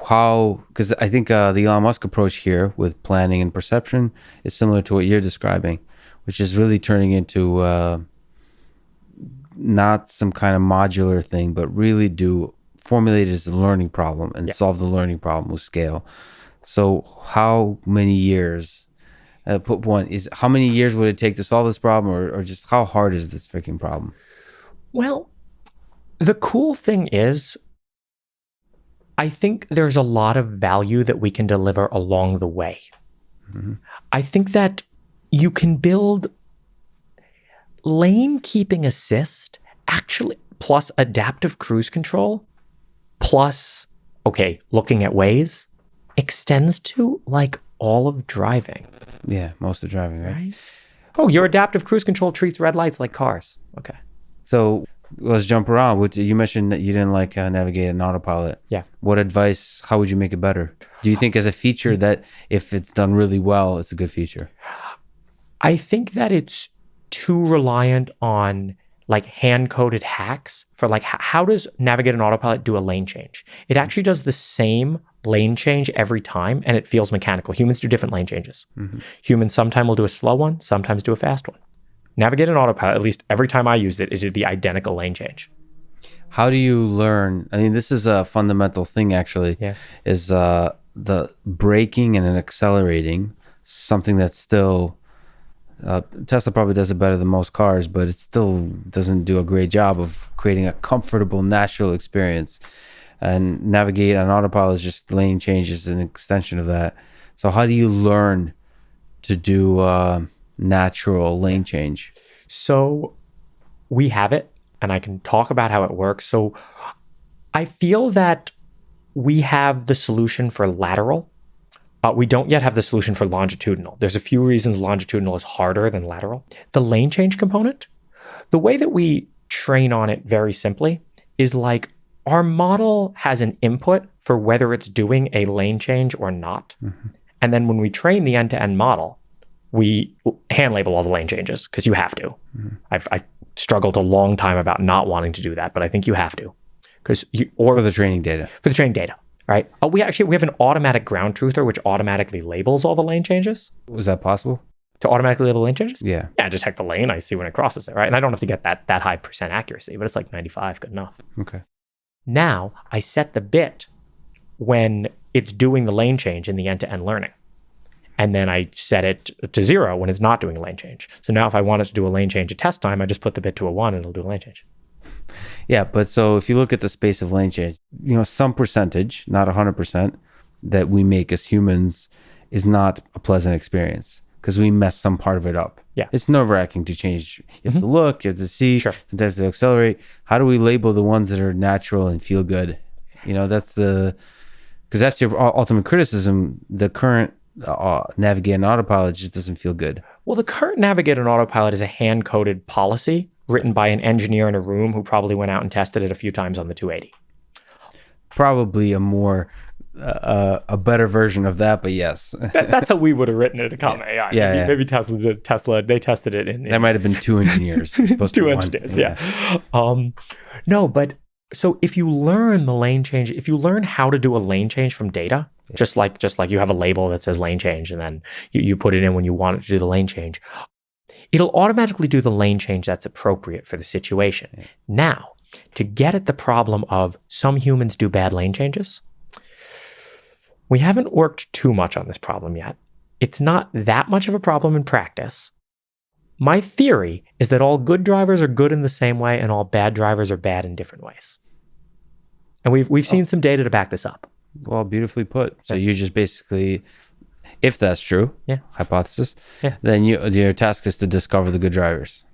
because I think the Elon Musk approach here with planning and perception is similar to what you're describing, which is really turning into not some kind of modular thing, but really formulate it as a learning problem and solve the learning problem with scale. So how many years, how many years would it take to solve this problem, or just how hard is this freaking problem? Well, the cool thing is, I think there's a lot of value that we can deliver along the way. I think that you can build lane keeping assist, actually, plus adaptive cruise control, plus, looking at ways, extends to like all of driving. Yeah, most of driving, right? Oh, your adaptive cruise control treats red lights like cars. Okay. So let's jump around. You mentioned that you didn't like navigate an autopilot. Yeah. What advice, how would you make it better? Do you think as a feature that if it's done really well, it's a good feature? I think that it's too reliant on like hand-coded hacks for like, how does navigate an autopilot do a lane change? It actually does the same lane change every time and it feels mechanical. Humans do different lane changes. Humans sometimes will do a slow one, sometimes do a fast one. Navigate an autopilot, at least every time I used it, it did the identical lane change. How do you learn? I mean, this is a fundamental thing actually, is the braking and accelerating, something that's still, Tesla probably does it better than most cars, but it still doesn't do a great job of creating a comfortable, natural experience. And navigate on autopilot is just lane changes, an extension of that. So how do you learn to do natural lane change? So we have it, and I can talk about how it works. So I feel that we have the solution for lateral. We don't yet have the solution for longitudinal. There's a few reasons longitudinal is harder than lateral. The lane change component, the way that we train on it very simply is like our model has an input for whether it's doing a lane change or not. And then when we train the end-to-end model, we hand label all the lane changes because you have to. I struggled a long time about not wanting to do that, but I think you have to. For the training data. For the training data, right? We have an automatic ground truther which automatically labels all the lane changes. Was that possible? To automatically label lane changes? Yeah. Yeah, I detect the lane, I see when it crosses it, right? And I don't have to get that high percent accuracy, but it's like 95, good enough. Okay. Now I set the bit when it's doing the lane change in the end-to-end learning. And then I set it to 0 when it's not doing a lane change. So now if I wanted to do a lane change at test time, I just put the bit to a 1 and it'll do a lane change. Yeah, but so if you look at the space of lane change, some percentage, not 100%, that we make as humans is not a pleasant experience because we mess some part of it up. Yeah. It's nerve-wracking to change. You have to look, you have to see, sometimes to accelerate. How do we label the ones that are natural and feel good? Because that's your ultimate criticism. The current navigate an autopilot just doesn't feel good. Well, the current navigate an autopilot is a hand-coded policy written by an engineer in a room who probably went out and tested it a few times on the 280. Probably a better version of that, but yes. That's how we would have written it at Comma.ai. Maybe Tesla, they tested it in... There might have been 2 engineers. Two engineers, yeah. No, but so if you learn the lane change, if you learn how to do a lane change from data, just like you have a label that says lane change and then you put it in when you want it to do the lane change, it'll automatically do the lane change that's appropriate for the situation. Yeah. Now, to get at the problem of some humans do bad lane changes, we haven't worked too much on this problem yet. It's not that much of a problem in practice. My theory is that all good drivers are good in the same way and all bad drivers are bad in different ways. And we've seen some data to back this up. Well, beautifully put. So you just basically, if that's true, hypothesis, then your task is to discover the good drivers.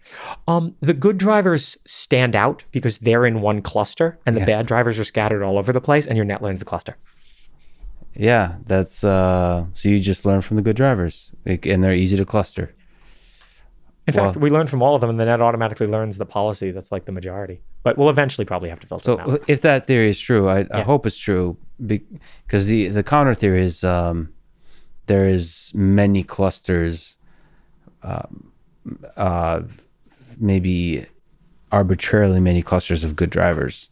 The good drivers stand out because they're in one cluster and the bad drivers are scattered all over the place and your net learns the cluster. Yeah, that's, so you just learn from the good drivers and they're easy to cluster. In fact, we learn from all of them and the net automatically learns the policy that's like the majority. But we'll eventually probably have to filter them out. So if that theory is true, I hope it's true, because the counter theory is there is many clusters, maybe arbitrarily many clusters of good drivers.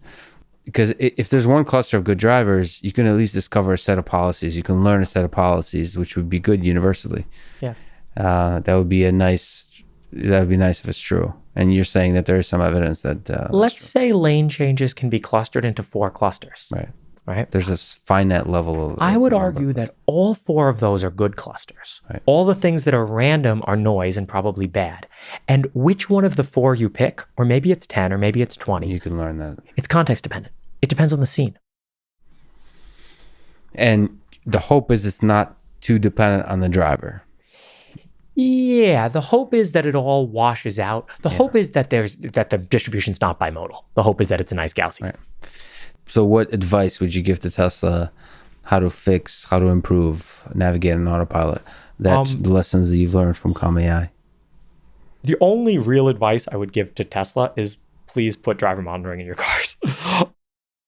Because if there's one cluster of good drivers, you can at least discover a set of policies. You can learn a set of policies, which would be good universally. Yeah. That would be nice if it's true. And you're saying that there is some evidence that... Let's say lane changes can be clustered into 4 clusters. Right. There's this finite level of... I would argue that all 4 of those are good clusters. Right. All the things that are random are noise and probably bad. And which one of the 4 you pick, or maybe it's 10, or maybe it's 20. You can learn that. It's context dependent. It depends on the scene. And the hope is it's not too dependent on the driver. Yeah, the hope is that it all washes out. The hope is that the distribution's not bimodal. The hope is that it's a nice Gaussian. Right. So what advice would you give to Tesla how to improve, navigate an autopilot? That's the lessons that you've learned from Comma.ai. The only real advice I would give to Tesla is please put driver monitoring in your cars.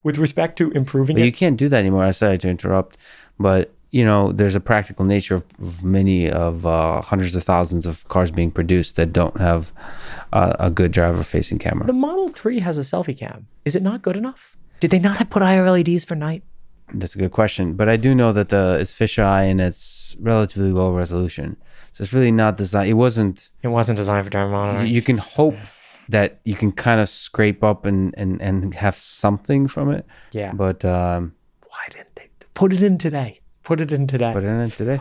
With respect to improving it. You can't do that anymore. I sorry to interrupt, but there's a practical nature of many of hundreds of thousands of cars being produced that don't have a good driver-facing camera. The Model 3 has a selfie cam. Is it not good enough? Did they not have put IR LEDs for night? That's a good question, but I do know that it's fisheye and it's relatively low resolution, so it's really not designed. It wasn't designed for driver monitoring. You can hope that you can kind of scrape up and have something from it. Yeah. But why didn't they put it in today? Put it in today.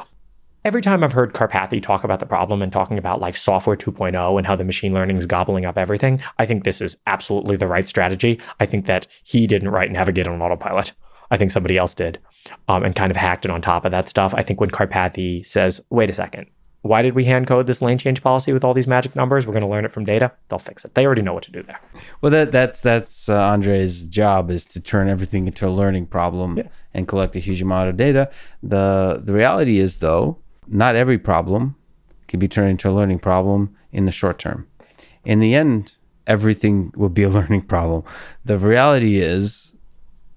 Every time I've heard Karpathy talk about the problem and talking about like software 2.0 and how the machine learning is gobbling up everything, I think this is absolutely the right strategy. I think that he didn't write Navigate on Autopilot. I think somebody else did, and kind of hacked it on top of that stuff. I think when Karpathy says, wait a second, why did we hand code this lane change policy with all these magic numbers? We're going to learn it from data. They'll fix it. They already know what to do there. Well, that's Andre's job, is to turn everything into a learning problem and collect a huge amount of data. The reality is, though, not every problem can be turned into a learning problem in the short term. In the end, everything will be a learning problem. The reality is,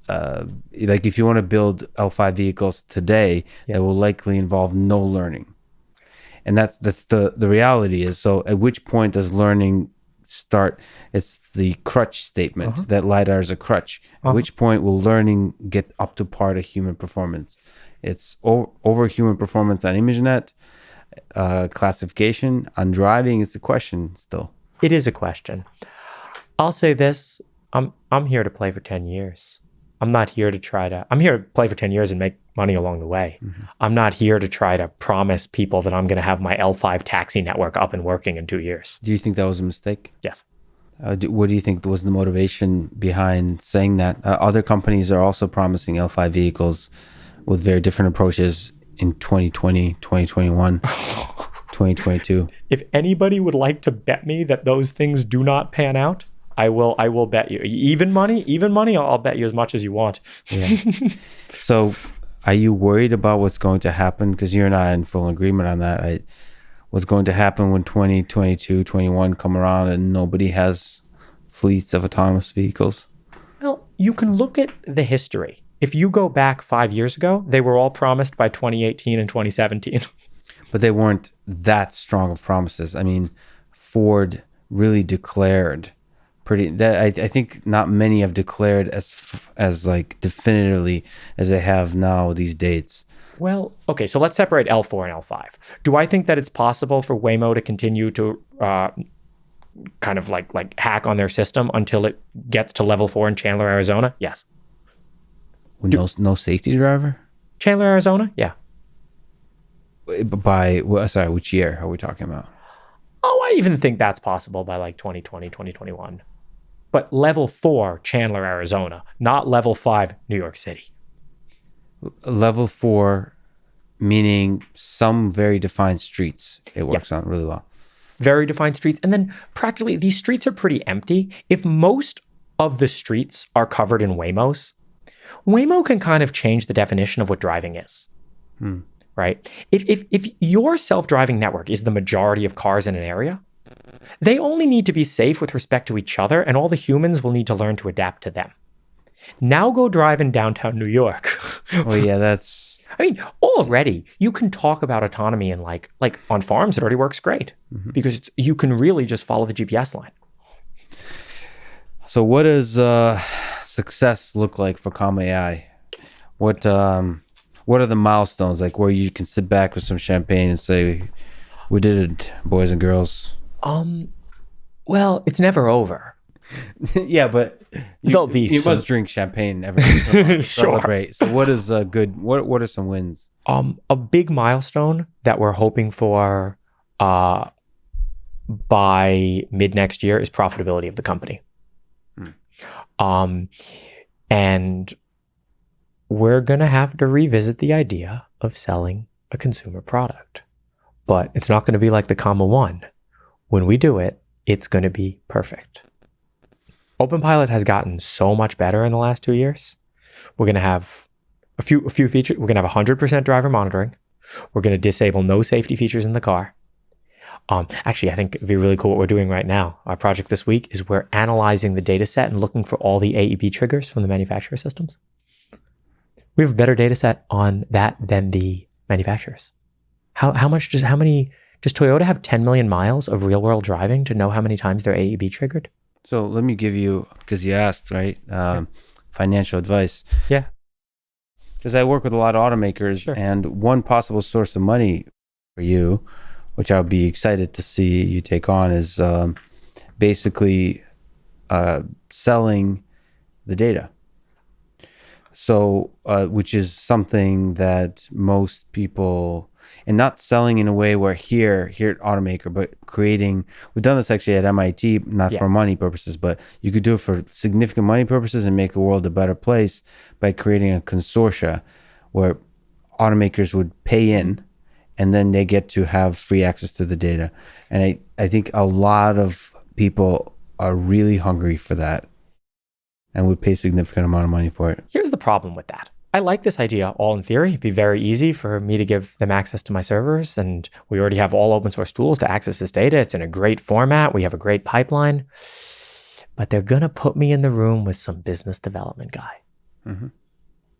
like if you want to build L5 vehicles today, that will likely involve no learning. And that's the reality is. So at which point does learning start? It's the crutch statement that LiDAR is a crutch. At which point will learning get up to par to human performance? It's over human performance on ImageNet, classification. On driving, it's a question still. It is a question. I'll say this. I'm here to play for 10 years. I'm here to play for 10 years and make money along the way. Mm-hmm. I'm not here to try to promise people that I'm going to have my L5 taxi network up and working in 2 years. Do you think that was a mistake? Yes. What do you think was the motivation behind saying that? Other companies are also promising L5 vehicles with very different approaches in 2020, 2021, 2022. If anybody would like to bet me that those things do not pan out, I will bet you. Even money, I'll bet you as much as you want. Yeah. So are you worried about what's going to happen? Because you're not in full agreement on that. What's going to happen when 2022, 21 come around and nobody has fleets of autonomous vehicles? Well, you can look at the history. If you go back 5 years ago, they were all promised by 2018 and 2017. But they weren't that strong of promises. I mean, Ford really declared I think not many have declared as like definitively as they have now these dates. Well, okay, so let's separate L4 and L5. Do I think that it's possible for Waymo to continue to kind of like hack on their system until it gets to level 4 in Chandler, Arizona? Yes. With no safety driver? Chandler, Arizona? Yeah. Which year are we talking about? Oh, I even think that's possible by like 2020, 2021. But level 4, Chandler, Arizona, not level 5, New York City. Level 4, meaning some very defined streets it works on really well. Very defined streets. And then practically these streets are pretty empty. If most of the streets are covered in Waymos, Waymo can kind of change the definition of what driving is. Right? If your self-driving network is the majority of cars in an area, they only need to be safe with respect to each other, and all the humans will need to learn to adapt to them. Now go drive in downtown New York. Oh yeah, that's... I mean, already you can talk about autonomy and like on farms, it already works great because you can really just follow the GPS line. So what does success look like for Comma.ai? What are the milestones, like where you can sit back with some champagne and say, we did it, boys and girls? Well, it's never over. Yeah, but you must drink champagne every time. Celebrate. So what is good? What are some wins? A big milestone that we're hoping for by mid next year is profitability of the company. And we're gonna have to revisit the idea of selling a consumer product, but it's not going to be like the Comma 1. When we do it, it's going to be perfect. OpenPilot has gotten so much better in the last 2 years. We're going to have a few features. We're going to have 100% driver monitoring. We're going to disable no safety features in the car. Actually, I think it'd be really cool what we're doing right now. Our project this week is we're analyzing the data set and looking for all the AEB triggers from the manufacturer systems. We have a better data set on that than the manufacturers. How many does Toyota have 10 million miles of real world driving to know how many times they're AEB triggered? So let me give you, because you asked, right? Financial advice. Yeah. Because I work with a lot of automakers, Sure. and one possible source of money for you, which I'll be excited to see you take on, is basically selling the data. So, which is something that most people, and not selling in a way where here at Automaker, but creating, we've done this actually at MIT, not for money purposes, but you could do it for significant money purposes and make the world a better place by creating a consortia where automakers would pay in and then they get to have free access to the data. And I think a lot of people are really hungry for that and would pay a significant amount of money for it. Here's the problem with that. I like this idea all in theory. It'd be very easy for me to give them access to my servers, and we already have all open source tools to access this data. It's in a great format. We have a great pipeline. But they're going to put me in the room with some business development guy. Mm-hmm.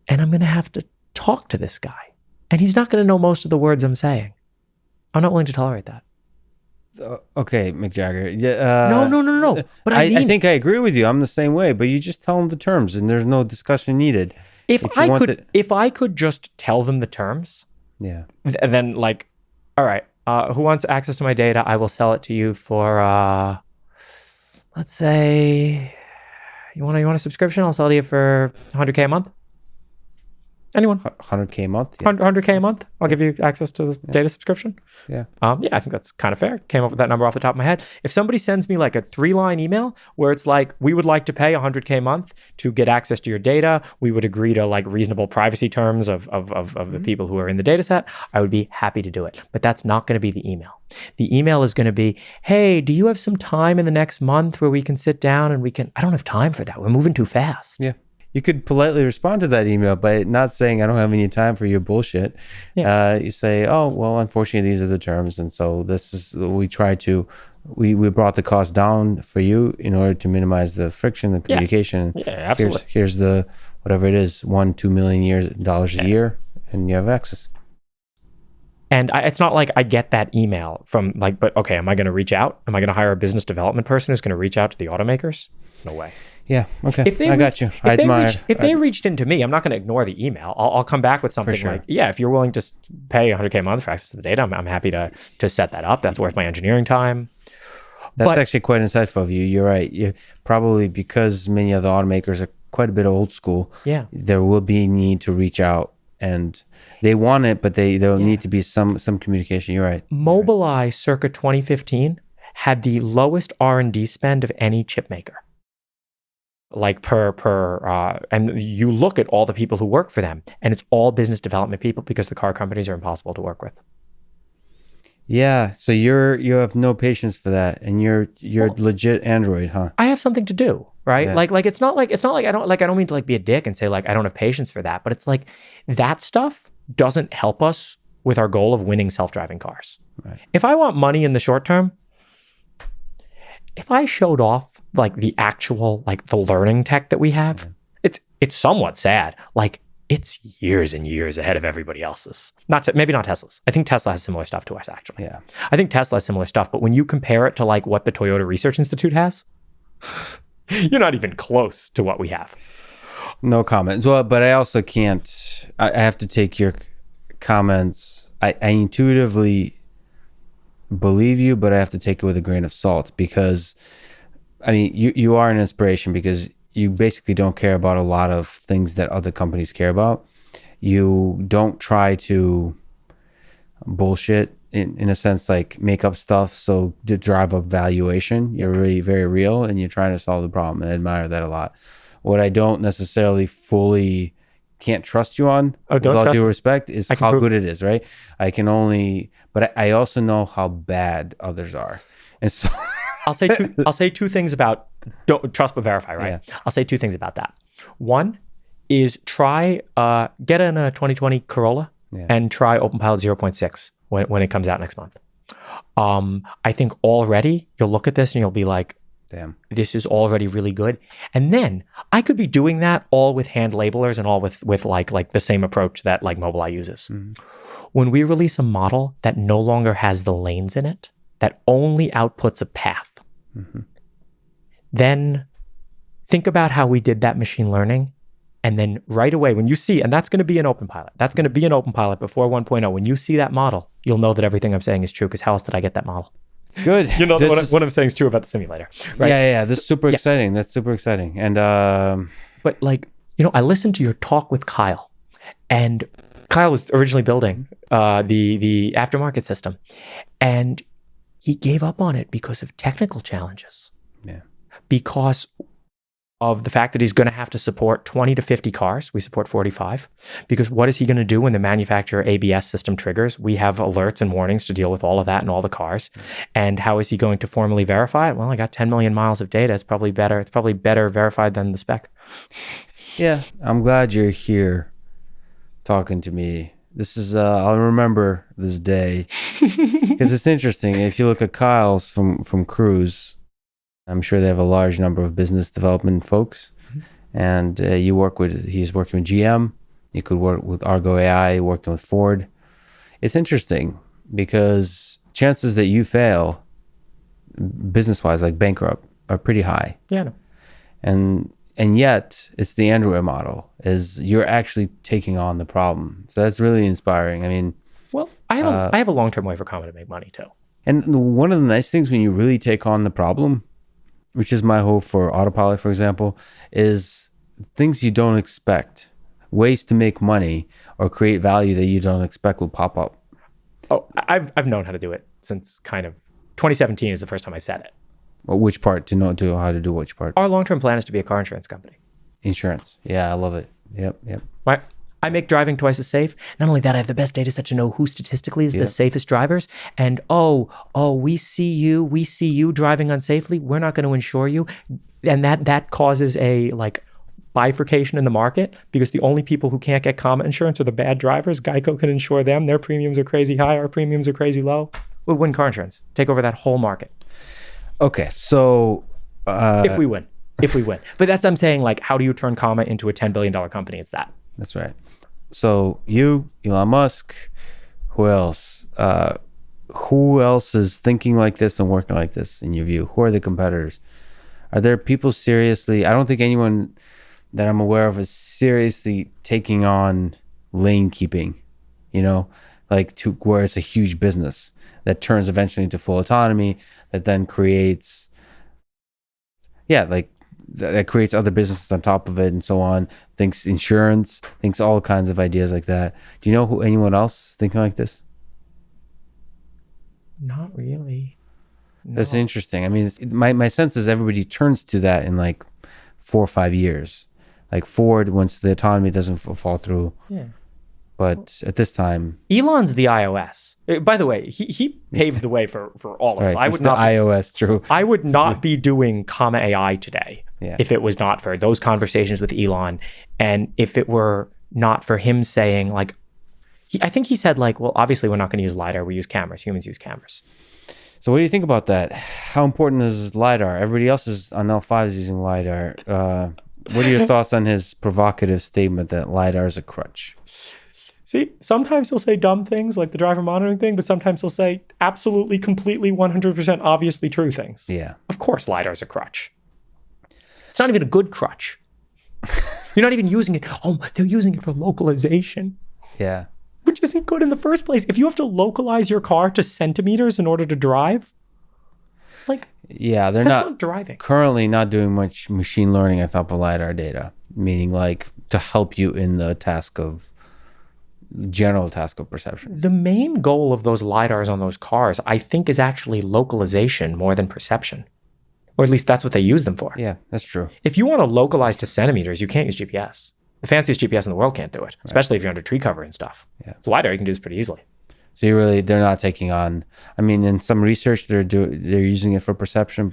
And I'm going to have to talk to this guy. And he's not going to know most of the words I'm saying. I'm not willing to tolerate that. Okay, McJagger. Yeah. No. But I think I agree with you. I'm the same way. But you just tell them the terms, and there's no discussion needed. If I could just tell them the terms, yeah, then like, all right, who wants access to my data? I will sell it to you for, let's say, you want a subscription? I'll sell it to you for $100K a month. Anyone? 100K a month? Yeah. 100K a month? I'll give you access to this data subscription. Yeah. I think that's kind of fair. Came up with that number off the top of my head. If somebody sends me like a 3-line email where it's like, we would like to pay 100K a month to get access to your data, we would agree to like reasonable privacy terms of the people who are in the data set, I would be happy to do it. But that's not going to be the email. The email is going to be, hey, do you have some time in the next month where we can sit down and I don't have time for that. We're moving too fast. Yeah. You could politely respond to that email by not saying, I don't have any time for your bullshit. Yeah. You say, oh, well, unfortunately, these are the terms. And so we brought the cost down for you in order to minimize the friction, the communication. Yeah, absolutely. Here's the, whatever it is, $1-2 million a year, and you have access. And it's not like I get that email from like, but okay, am I going to reach out? Am I going to hire a business development person who's going to reach out to the automakers? No way. Yeah. Okay. I got you. If they reached into me, I'm not going to ignore the email. I'll come back with something like, yeah, if you're willing to pay 100K a month for access to the data, I'm happy to set that up. That's worth my engineering time. That's actually quite insightful of you. You're right. You probably, because many of the automakers are quite a bit old school. Yeah. There will be need to reach out, and they want it, but there'll need to be some communication. You're right. Mobileye circa 2015 had the lowest R&D spend of any chip maker. Like and you look at all the people who work for them, and it's all business development people because the car companies are impossible to work with. Yeah, so you have no patience for that, and you're legit Android, huh? I have something to do, right? Yeah. Like it's not like I don't mean to like be a dick and say like I don't have patience for that, but it's like that stuff doesn't help us with our goal of winning self-driving cars. Right. If I want money in the short term, if I showed off like the actual like the learning tech that we have, it's somewhat sad. Like it's years and years ahead of everybody else's. Maybe not Tesla's. I think Tesla has similar stuff to us actually. Yeah. I think Tesla has similar stuff, but when you compare it to like what the Toyota Research Institute has, You're not even close to what we have. No comment. So, but I also can't. I have to take your comments. I intuitively believe you, but I have to take it with a grain of salt because, I mean, you are an inspiration because you basically don't care about a lot of things that other companies care about. You don't try to bullshit in a sense, like make up stuff so to drive up valuation. You're really very real and you're trying to solve the problem, and I admire that a lot. What I don't necessarily fully can't trust you on, with all due respect, is how good it is, right? I can only, but I also know how bad others are. And so I'll say two things about don't trust but verify, right? Yeah. I'll say two things about that. One is try get in a 2020 Corolla and try OpenPilot 0.6 when it comes out next month. I think already you'll look at this and you'll be like, damn, this is already really good. And then I could be doing that all with hand labelers and all with like the same approach that like Mobileye uses. Mm-hmm. When we release a model that no longer has the lanes in it, that only outputs a path, then think about how we did that machine learning. And then right away, when you see, and that's going to be an OpenPilot before 1.0. When you see that model, you'll know that everything I'm saying is true, because how else did I get that model? Good. You know, what I'm saying is true about the simulator, right? Yeah. This is super exciting. That's super exciting. And but like, you know, I listened to your talk with Kyle, and Kyle was originally building the aftermarket system, and he gave up on it because of technical challenges. Yeah. Because of the fact that he's going to have to support 20 to 50 cars. We support 45. Because what is he going to do when the manufacturer ABS system triggers? We have alerts and warnings to deal with all of that and all the cars. And how is he going to formally verify it? Well, I got 10 million miles of data. It's probably better verified than the spec. Yeah, I'm glad you're here talking to me. This is, I'll remember this day. Because it's interesting. If you look at Kyle's from Cruise, I'm sure they have a large number of business development folks, and he's working with GM. You could work with Argo AI, working with Ford. It's interesting because chances that you fail, business-wise, like bankrupt, are pretty high. Yeah. No. And yet it's the Android model is you're actually taking on the problem. So that's really inspiring. I mean, well, I have a long-term way for Comma to make money too. And one of the nice things when you really take on the problem, which is my hope for Autopilot, for example, is things you don't expect, ways to make money or create value that you don't expect will pop up. Oh, I've known how to do it since kind of 2017 is the first time I said it. Well, which part? To know how to do which part? Our long-term plan is to be a car insurance company. Insurance. Yeah, I love it. Yep. Right. I make driving twice as safe. Not only that, I have the best data set to know who statistically is the safest drivers. And we see you driving unsafely. We're not going to insure you. And that causes a like bifurcation in the market, because the only people who can't get Comma insurance are the bad drivers. Geico can insure them. Their premiums are crazy high. Our premiums are crazy low. We'll win car insurance. Take over that whole market. Okay, so if we win. But I'm saying, like, how do you turn Comma into a $10 billion company? It's that. That's right. So you, Elon Musk, who else? Who else is thinking like this and working like this in your view? Who are the competitors? Are there people seriously? I don't think anyone that I'm aware of is seriously taking on lane keeping, like to where it's a huge business that turns eventually into full autonomy that then creates, that creates other businesses on top of it and so on. Thinks insurance, thinks all kinds of ideas like that. Do you know anyone else thinking like this? Not really. No. That's interesting. I mean, my sense is everybody turns to that in like 4 or 5 years. Like Ford, once the autonomy doesn't fall through. Yeah. But at this time, Elon's the iOS. By the way, he paved the way for all of us. Right, iOS, true. I would not be doing Comma.ai today if it was not for those conversations with Elon, and if it were not for him saying, like, I think he said, like, well, obviously we're not going to use LiDAR. We use cameras. Humans use cameras. So what do you think about that? How important is LiDAR? Everybody else on L5 is using LiDAR. What are your thoughts on his provocative statement that LiDAR is a crutch? See, sometimes he'll say dumb things like the driver monitoring thing, but sometimes he'll say absolutely, completely, 100% obviously true things. Yeah. Of course, LiDAR's a crutch. not even a good crutch. You're not even using it. Oh, they're using it for localization. Yeah. Which isn't good in the first place. If you have to localize your car to centimeters in order to drive, like, yeah, they're that's not driving. Currently not doing much machine learning on top of LiDAR data, meaning like to help you in the general task of perception. The main goal of those LiDARs on those cars, I think, is actually localization more than perception. Or at least that's what they use them for. Yeah, that's true. If you want to localize to centimeters, you can't use GPS. The fanciest GPS in the world can't do it, especially if you're under tree cover and stuff. Yeah. With LiDAR, you can do this pretty easily. So they're not taking on, I mean, in some research, they're using it for perception,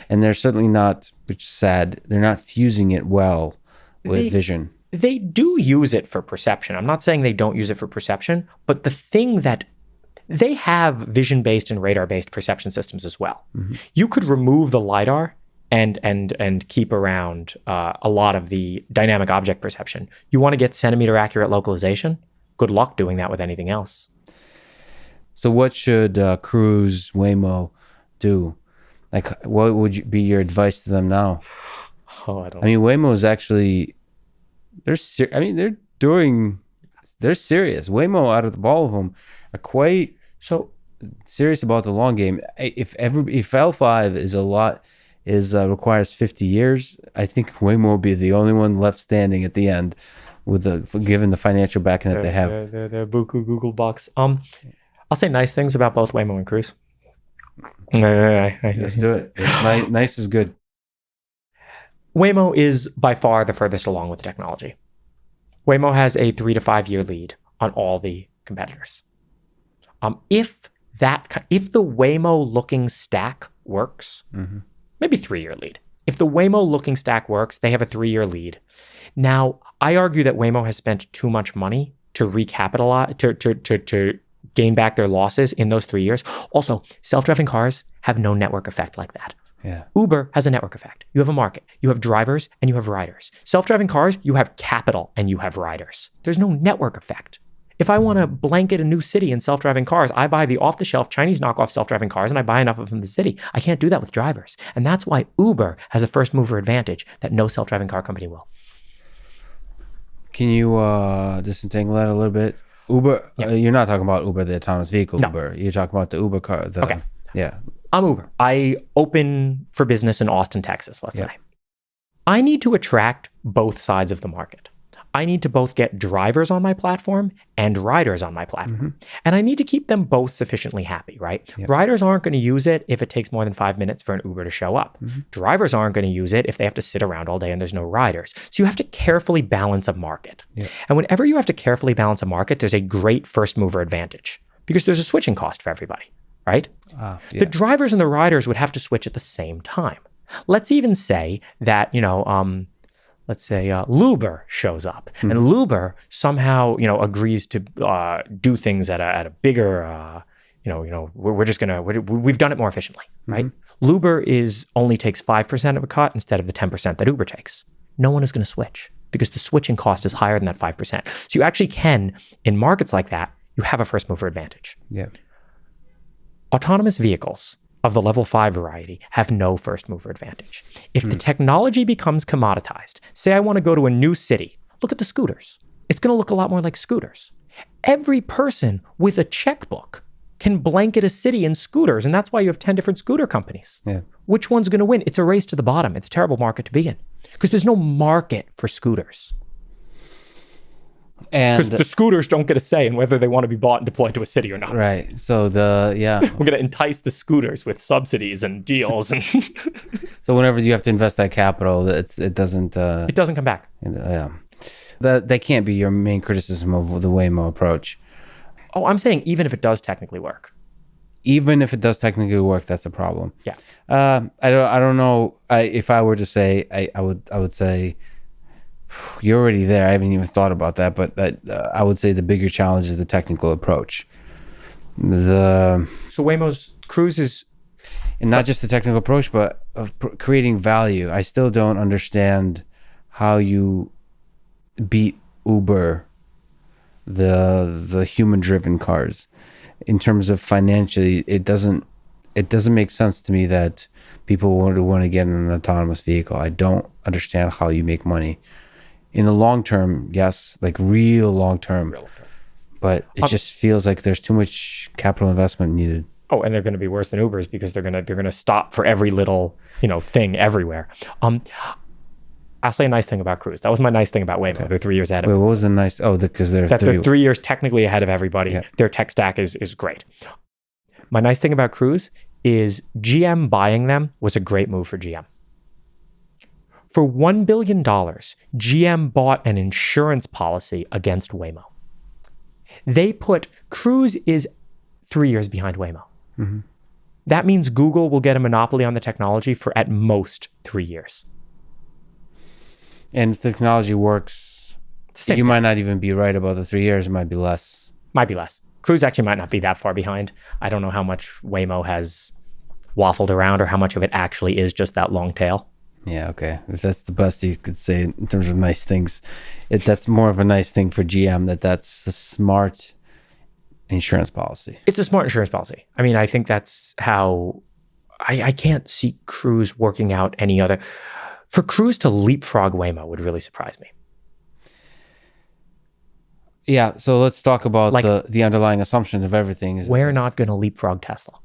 and they're certainly not, which is sad, they're not fusing it well with vision. They do use it for perception. I'm not saying they don't use it for perception, but the thing that they have vision-based and radar-based perception systems as well. Mm-hmm. You could remove the LiDAR and keep around a lot of the dynamic object perception. You want to get centimeter accurate localization? Good luck doing that with anything else. So what should Cruise, Waymo do? Like, what would be your advice to them now? Oh, I don't know. I mean, Waymo is actually, they're serious. Waymo, out of all of them, are quite serious about the long game. If L5 requires 50 years, I think Waymo will be the only one left standing at the end, given the financial backing that they have. They're buku Google Box. I'll say nice things about both Waymo and Cruise. Let's do it. Nice is good. Waymo is by far the furthest along with the technology. Waymo has a 3 to 5 year lead on all the competitors. If the Waymo looking stack works, maybe 3 year lead. If the Waymo looking stack works, they have a 3 year lead. Now, I argue that Waymo has spent too much money to recapitalize, to gain back their losses in those 3 years. Also, self-driving cars have no network effect like that. Yeah. Uber has a network effect. You have a market. You have drivers and you have riders. Self-driving cars, you have capital and you have riders. There's no network effect. If I want to blanket a new city in self-driving cars, I buy the off-the-shelf Chinese knockoff self-driving cars and I buy enough of them in the city. I can't do that with drivers. And that's why Uber has a first mover advantage that no self-driving car company will. Can you disentangle that a little bit? Uber, yeah. You're not talking about Uber, the autonomous vehicle No. Uber. You're talking about the Uber car. Okay. Yeah. I'm Uber. I open for business in Austin, Texas, let's say. I need to attract both sides of the market. I need to both get drivers on my platform and riders on my platform. And I need to keep them both sufficiently happy, right? Yeah. Riders aren't going to use it if it takes more than 5 minutes for an Uber to show up. Drivers aren't going to use it if they have to sit around all day and there's no riders. So you have to carefully balance a market. Yeah. And whenever you have to carefully balance a market, there's a great first mover advantage because there's a switching cost for everybody, right? The drivers and the riders would have to switch at the same time. Let's even say that, let's say Luber shows up and Luber somehow, agrees to do things at a bigger, we've done it more efficiently, right? Luber only takes 5% of a cut instead of the 10% that Uber takes. No one is going to switch because the switching cost is higher than that 5%. So you actually can, in markets like that, you have a first mover advantage. Yeah. Autonomous vehicles of the level 5 variety have no first mover advantage. If the technology becomes commoditized, say I want to go to a new city, look at the scooters. It's going to look a lot more like scooters. Every person with a checkbook can blanket a city in scooters, and that's why you have 10 different scooter companies. Yeah. Which one's going to win? It's a race to the bottom. It's a terrible market to be in because there's no market for scooters. Because the scooters don't get a say in whether they want to be bought and deployed to a city or not. Right. So we're going to entice the scooters with subsidies and deals. And so whenever you have to invest that capital, it doesn't come back. Yeah. That can't be your main criticism of the Waymo approach. Oh, I'm saying even if it does technically work. Even if it does technically work, that's a problem. Yeah. I don't know. If I were to say, I would say, you're already there. I haven't even thought about that, but I would say the bigger challenge is the technical approach. So Waymo's Cruise is, and not just the technical approach, but of creating value. I still don't understand how you beat Uber, the human-driven cars, in terms of financially. It doesn't. it doesn't make sense to me that people want to get in an autonomous vehicle. I don't understand how you make money. In the long term, yes, like real long term. But it just feels like there's too much capital investment needed. Oh, and they're going to be worse than Ubers because they're going to stop for every little, thing everywhere. I'll say a nice thing about Cruise. That was my nice thing about Waymo. Okay. They're 3 years ahead of Wait, what was the nice? Oh, because they're 3 years technically ahead of everybody. Yeah. Their tech stack is great. My nice thing about Cruise is GM buying them was a great move for GM. For $1 billion, GM bought an insurance policy against Waymo. They put Cruise is 3 years behind Waymo. Mm-hmm. That means Google will get a monopoly on the technology for at most 3 years. And the technology works. You might not even be right about the 3 years. It might be less. Might be less. Cruise actually might not be that far behind. I don't know how much Waymo has waffled around or how much of it actually is just that long tail. Yeah, okay. If that's the best you could say in terms of nice things, that's more of a nice thing for GM that's a smart insurance policy. It's a smart insurance policy. I mean, I think that's how I can't see Cruise working out any other. For Cruise to leapfrog Waymo would really surprise me. Yeah, so let's talk about the underlying assumptions of everything. We're not going to leapfrog Tesla.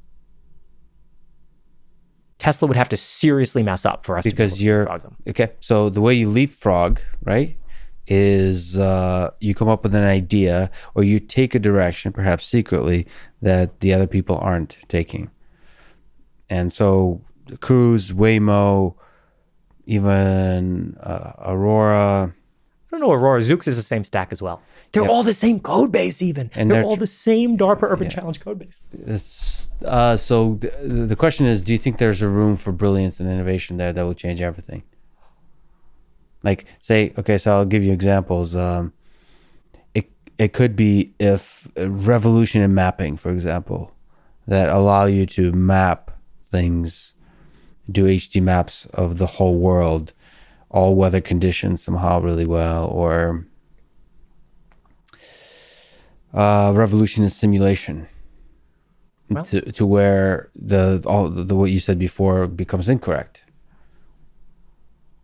Tesla would have to seriously mess up for us to leapfrog them. Okay, so the way you leapfrog, right, is you come up with an idea or you take a direction, perhaps secretly, that the other people aren't taking. And so Cruise, Waymo, even Aurora. I don't know, Aurora. Zoox is the same stack as well. They're all the same code base even. And they're all the same DARPA Urban Challenge code base. So the question is, do you think there's a room for brilliance and innovation there that will change everything? Like, say, okay, so I'll give you examples. It could be if a revolution in mapping, for example, that allow you to map things, do HD maps of the whole world, all weather conditions somehow really well, or revolution in simulation, well, to where the what you said before becomes incorrect.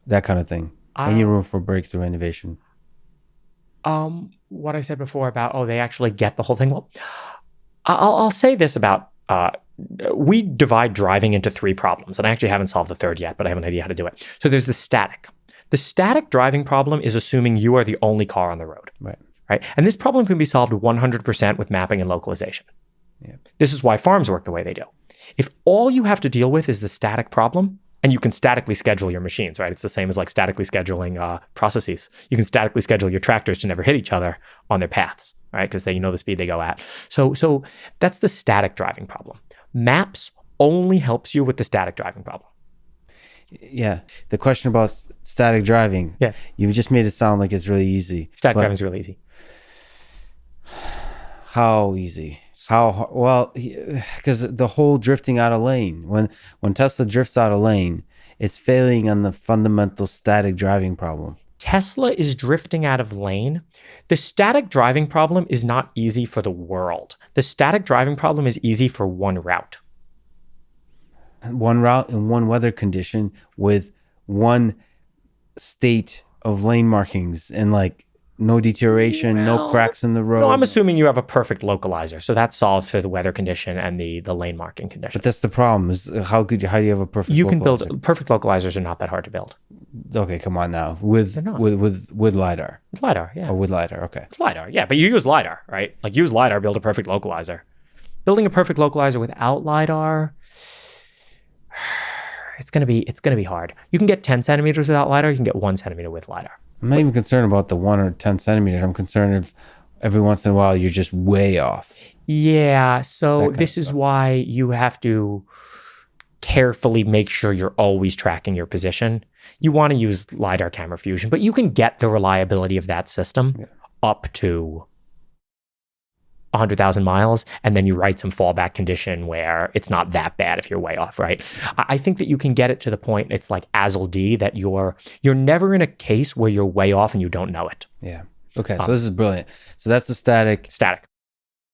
That kind of thing. Any room for breakthrough innovation? What I said before about they actually get the whole thing. Well, I'll say this about we divide driving into three problems, and I actually haven't solved the third yet, but I have an idea how to do it. So there's the static. The static driving problem is assuming you are the only car on the road. Right? And this problem can be solved 100% with mapping and localization. Yeah. This is why farms work the way they do. If all you have to deal with is the static problem, and you can statically schedule your machines, right? It's the same as like statically scheduling processes. You can statically schedule your tractors to never hit each other on their paths, right? Because you know the speed they go at. So that's the static driving problem. Maps only helps you with the static driving problem. Yeah. The question about static driving, you just made it sound like it's really easy. Static driving is really easy. How easy? How well? Because the whole drifting out of lane. When Tesla drifts out of lane, it's failing on the fundamental static driving problem. Tesla is drifting out of lane. The static driving problem is not easy for the world. The static driving problem is easy for one route. One route in one weather condition with one state of lane markings and no deteration, no cracks in the road. No, I'm assuming you have a perfect localizer. So that's solved for the weather condition and the lane marking condition. But that's the problem is how do you have a perfect localizer? You can build perfect localizers are not that hard to build. Okay, come on now. With LiDAR. With LiDAR, yeah. Oh, with LiDAR, okay. With LiDAR, yeah. But you use LiDAR, right? Use LiDAR, build a perfect localizer. Building a perfect localizer without LiDAR, it's gonna be hard. You can get 10 centimeters without LiDAR, you can get 1 centimeter with LiDAR. I'm not even concerned about the 1 or 10 centimeters. I'm concerned if every once in a while you're just way off. Yeah, so this is why you have to carefully make sure you're always tracking your position. You want to use LiDAR camera fusion, but you can get the reliability of that system up to 100,000 miles, and then you write some fallback condition where it's not that bad if you're way off, right? I think that you can get it to the point it's like ASL-D, that you're never in a case where you're way off and you don't know it. Yeah. Okay, so this is brilliant. So that's the static. Static.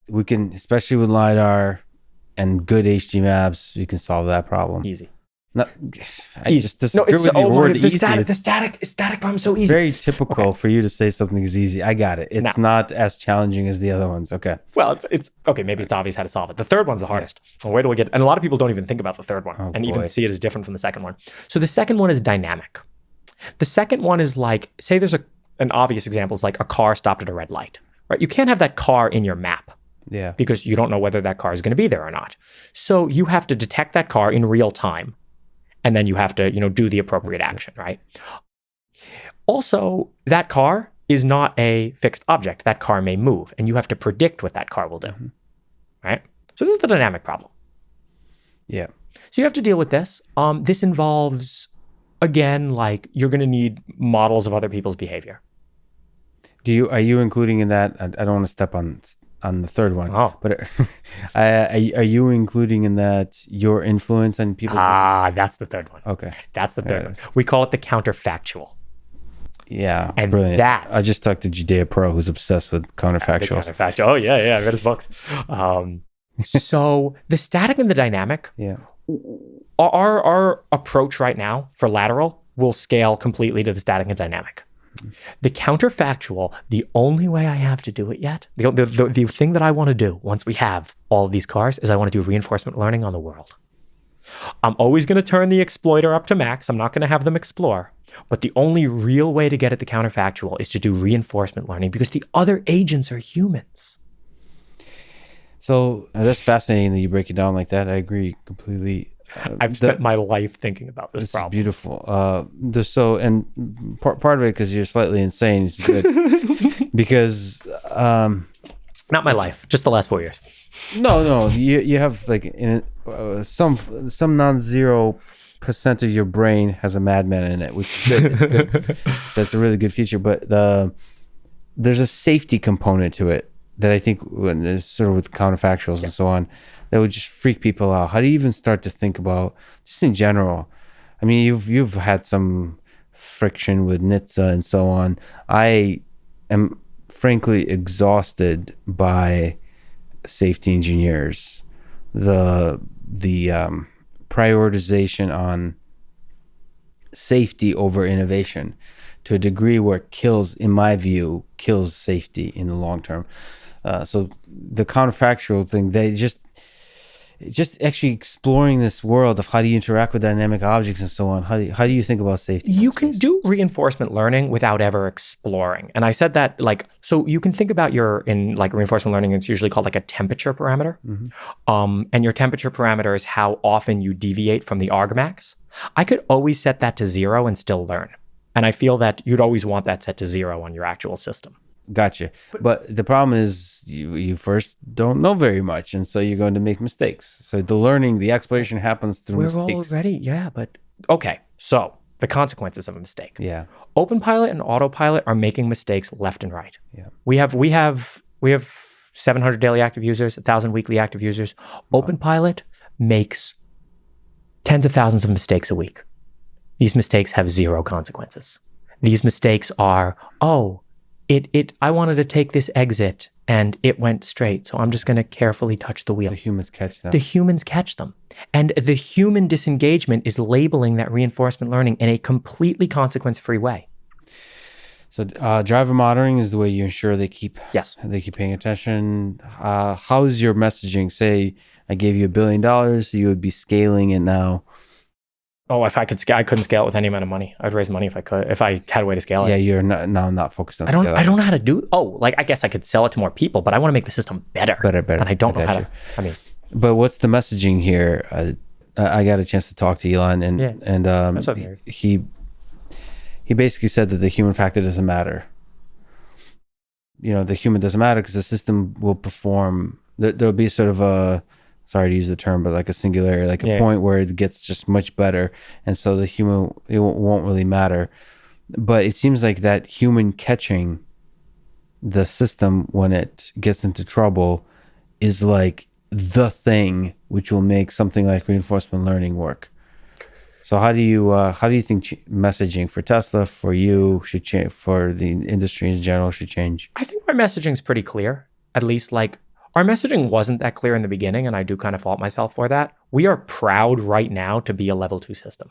We can, especially with LiDAR, and good HTML maps, you can solve that problem. Easy. No, I just disagree with your word easy. The static problem is so easy. It's very typical for you to say something is easy. I got it. It's not as challenging as the other ones. Okay. Well, it's okay. Maybe it's obvious how to solve it. The third one's the hardest. Well, where do we get? And a lot of people don't even think about the third one and even see it as different from the second one. So the second one is dynamic. The second one is like, say there's an obvious example is like a car stopped at a red light, right? You can't have that car in your map. Yeah. Because you don't know whether that car is going to be there or not. So you have to detect that car in real time. And then you have to, do the appropriate action, right? Also, that car is not a fixed object. That car may move, and you have to predict what that car will do, right? So this is the dynamic problem. Yeah. So you have to deal with this. This involves, again, like you're going to need models of other people's behavior. Are you including in that? I don't want to step on the third one. Oh. But are you including in that your influence on people? That's the third one. Okay. That's the third one. We call it the counterfactual. Yeah. And brilliant. that. I just talked to Judea Pro, who's obsessed with counterfactuals. Counterfactual. Oh, yeah. I read his books. So the static and the dynamic, our approach right now for lateral will scale completely to the static and dynamic. The counterfactual, the only way I have to do it yet, the thing that I want to do once we have all of these cars is I want to do reinforcement learning on the world. I'm always going to turn the exploiter up to max. I'm not going to have them explore. But the only real way to get at the counterfactual is to do reinforcement learning because the other agents are humans. So that's fascinating that you break it down like that. I agree completely. I've spent my life thinking about this problem. It's beautiful. And part of it because you're slightly insane is good because not my life, just the last 4 years. No, you have like some non-zero % of your brain has a madman in it, which is good. It's good. That's a really good feature. But there's a safety component to it that I think when there's sort of with counterfactuals and so on. That would just freak people out. How do you even start to think about, just in general? I mean, you've had some friction with NHTSA and so on. I am frankly exhausted by safety engineers. The prioritization on safety over innovation to a degree where it kills, in my view, kills safety in the long term. So the counterfactual thing, they just actually exploring this world of how do you interact with dynamic objects and so on. How do you think about safety? You can do reinforcement learning without ever exploring. And I said that so you can think about in reinforcement learning, it's usually called like a temperature parameter. And your temperature parameter is how often you deviate from the argmax. I could always set that to 0 and still learn. And I feel that you'd always want that set to 0 on your actual system. Gotcha. But the problem is you first don't know very much. And so you're going to make mistakes. So the exploration happens through mistakes. But okay. So the consequences of a mistake. Yeah. OpenPilot and Autopilot are making mistakes left and right. Yeah. We have 700 daily active users, 1,000 weekly active users. Wow. OpenPilot makes tens of thousands of mistakes a week. These mistakes have 0 consequences. These mistakes are, I wanted to take this exit and it went straight. So I'm just going to carefully touch the wheel. The humans catch them. The humans catch them. And the human disengagement is labeling that reinforcement learning in a completely consequence-free way. So driver monitoring is the way you ensure they keep paying attention. How is your messaging? Say I gave you $1 billion, so you would be scaling it now. Oh, if I could scale, I couldn't scale it with any amount of money. I'd raise money if I could, if I had a way to scale it. Yeah, you're not focused on scaling. I don't know how to do. I guess I could sell it to more people, but I want to make the system better. Better. And I don't know how to. But what's the messaging here? I got a chance to talk to Elon, and he basically said that the human factor doesn't matter. The human doesn't matter because the system will perform. There'll be sort of a, sorry to use the term, but like a singularity, like a point where it gets just much better. And so the human, it won't really matter. But it seems like that human catching the system when it gets into trouble is like the thing which will make something like reinforcement learning work. So how do you think messaging for Tesla, for you, should change, for the industry in general should change? I think my messaging is pretty clear. At least Our messaging wasn't that clear in the beginning, and I do kind of fault myself for that. We are proud right now to be a level 2 system.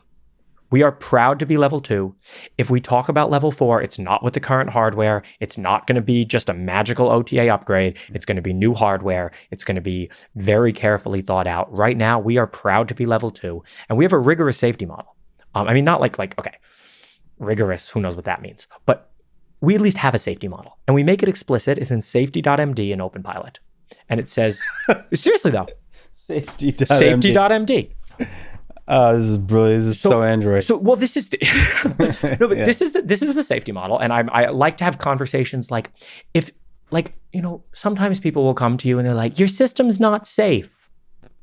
We are proud to be level 2. If we talk about level 4, it's not with the current hardware. It's not going to be just a magical OTA upgrade. It's going to be new hardware. It's going to be very carefully thought out. Right now, we are proud to be level 2, and we have a rigorous safety model. Not like, okay, rigorous, who knows what that means. But we at least have a safety model, and we make it explicit. It's in safety.md in OpenPilot. And it says, seriously though, Safety.md. safety.md. This is brilliant. This is so Android. This is this is the safety model, and I like to have conversations like, sometimes people will come to you and they're like, your system's not safe.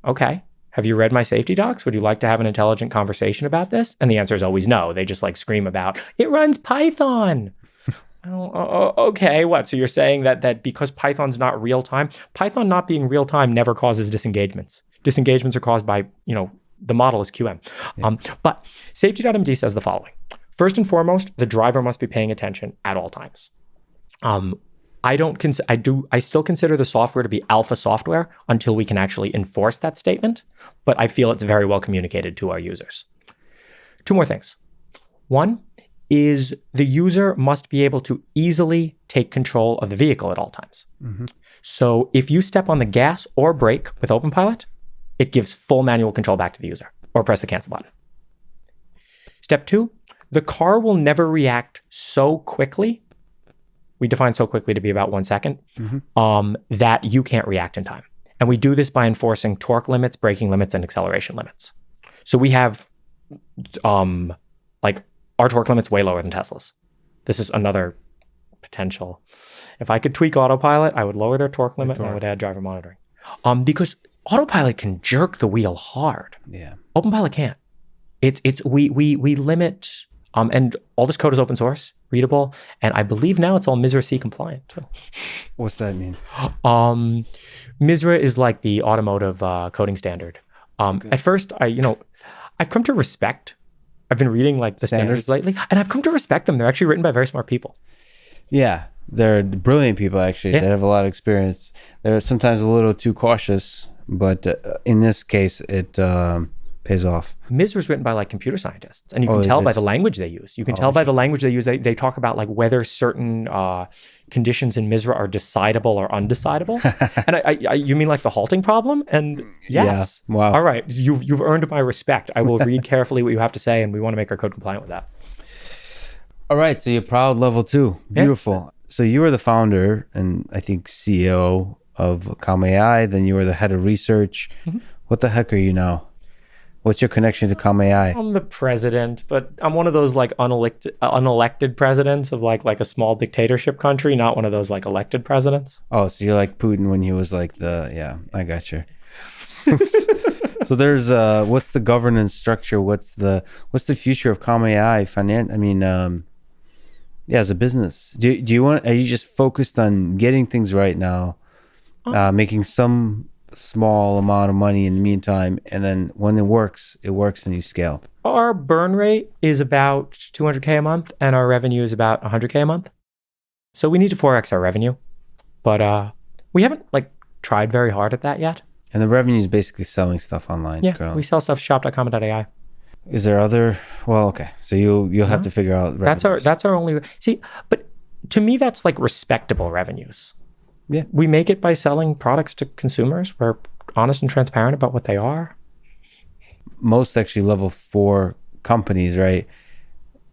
Okay, have you read my safety docs? Would you like to have an intelligent conversation about this? And the answer is always no. They just like scream about it runs Python. Okay, what? So you're saying that because Python's not real time, Python not being real time never causes disengagements. Disengagements are caused by the model is QM. Yeah. But safety.md says the following. First and foremost, the driver must be paying attention at all times. I still consider the software to be alpha software until we can actually enforce that statement, but I feel it's very well communicated to our users. 2 more things. One is the user must be able to easily take control of the vehicle at all times. Mm-hmm. So if you step on the gas or brake with OpenPilot, it gives full manual control back to the user, or press the cancel button. Step 2, the car will never react so quickly. We define so quickly to be about 1 second, that you can't react in time. And we do this by enforcing torque limits, braking limits, and acceleration limits. So we have our torque limit's way lower than Tesla's. This is another potential. If I could tweak Autopilot, I would lower their torque limit and I would add driver monitoring. Because Autopilot can jerk the wheel hard. Yeah. OpenPilot can't. We limit, and all this code is open source, readable, and I believe now it's all MISRA C compliant too. What's that mean? MISRA is like the automotive coding standard. Okay. At first, I've come to respect. I've been reading like the standards lately, and I've come to respect them. They're actually written by very smart people. Yeah, they're brilliant people actually. Yeah. They have a lot of experience. They're sometimes a little too cautious, but in this case, it pays off. MISRA is written by like computer scientists, and you can tell by the language they use. You can tell by the language they use. They talk about like whether certain conditions in MISRA are decidable or undecidable. And you mean like the halting problem? And yes. Yeah. Wow. All right. You've earned my respect. I will read carefully what you have to say, and we want to make our code compliant with that. All right. So you're proud level 2. Beautiful. Yeah. So you were the founder and I think CEO of Comma.ai. Then you were the head of research. Mm-hmm. What the heck are you now? What's your connection to Comma.ai? I'm the president, but I'm one of those like unelected presidents of like a small dictatorship country, not one of those like elected presidents. Oh, so you're like Putin when he was like I got you. So there's what's the governance structure? What's the future of Comma.ai? As a business, are you just focused on getting things right now, making some small amount of money in the meantime, and then when it works and you scale? Our burn rate is about $200K a month, and our revenue is about $100K a month. So we need to 4x our revenue, but we haven't like tried very hard at that yet. And the revenue is basically selling stuff online. Yeah, currently. We sell stuff shop.comma.ai. Is there other? Well, okay. So you'll have to figure out. Revenues. That's our only. See, but to me, that's like respectable revenues. Yeah, we make it by selling products to consumers. We're honest and transparent about what they are. Most actually level 4 companies, right?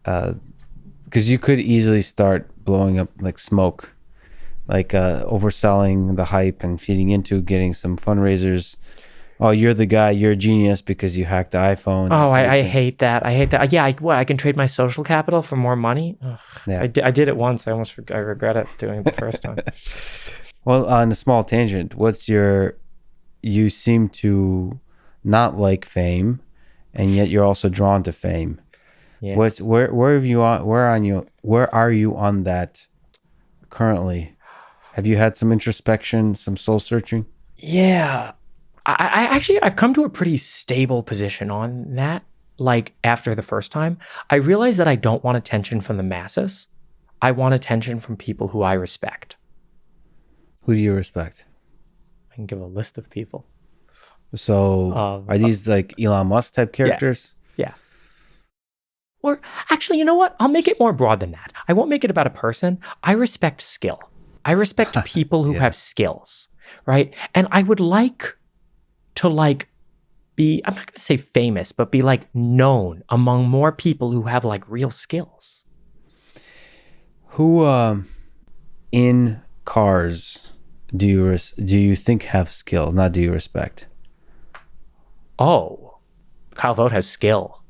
Because you could easily start blowing up like smoke, like overselling the hype and feeding into getting some fundraisers. Oh, you're the guy. You're a genius because you hacked the iPhone. Oh, I hate that. I hate that. Yeah, I can trade my social capital for more money. Ugh. Yeah. I did it once. I regret it doing it the first time. Well, on a small tangent, you seem to not like fame, and yet you're also drawn to fame. Yeah. Where are you on that currently? Have you had some introspection, some soul searching? Yeah. I've come to a pretty stable position on that. Like after the first time, I realized that I don't want attention from the masses. I want attention from people who I respect. Who do you respect? I can give a list of people. So are these like Elon Musk type characters? Yeah. Or actually, you know what? I'll make it more broad than that. I won't make it about a person. I respect skill. I respect people who have skills, right? And I would like to be, I'm not going to say famous, but be like known among more people who have like real skills. Who in cars do you think have skill? Not do you respect? Oh, Kyle Vogt has skill.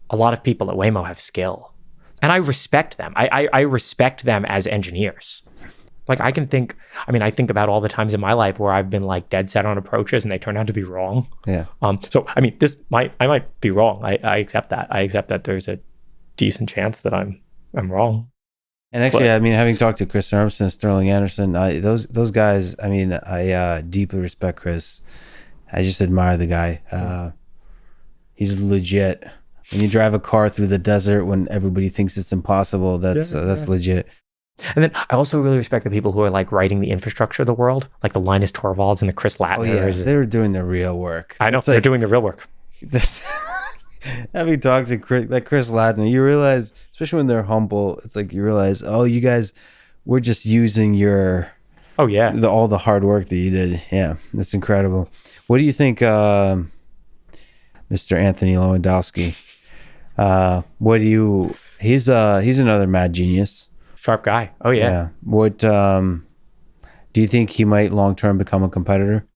A lot of people at Waymo have skill. And I respect them. I respect them as engineers. Like I think about all the times in my life where I've been like dead set on approaches and they turn out to be wrong. Yeah. So I mean, I might be wrong. I accept that. I accept that there's a decent chance that I'm wrong. And actually, having talked to Chris Armstrong and Sterling Anderson, those guys, I deeply respect Chris. I just admire the guy. He's legit. When you drive a car through the desert when everybody thinks it's impossible, that's legit. And then I also really respect the people who are like writing the infrastructure of the world, like the Linus Torvalds and the Chris Latners. Oh yeah, they're doing the real work. I know, they're doing the real work. Having talked to Chris Latner, you realize, especially when they're humble, it's like you realize, oh, you guys, we're just using your... Oh yeah. all the hard work that you did. Yeah, that's incredible. What do you think, Mr. Anthony Lewandowski? He's another mad genius. Sharp guy. Oh yeah. What do you think he might long term become a competitor?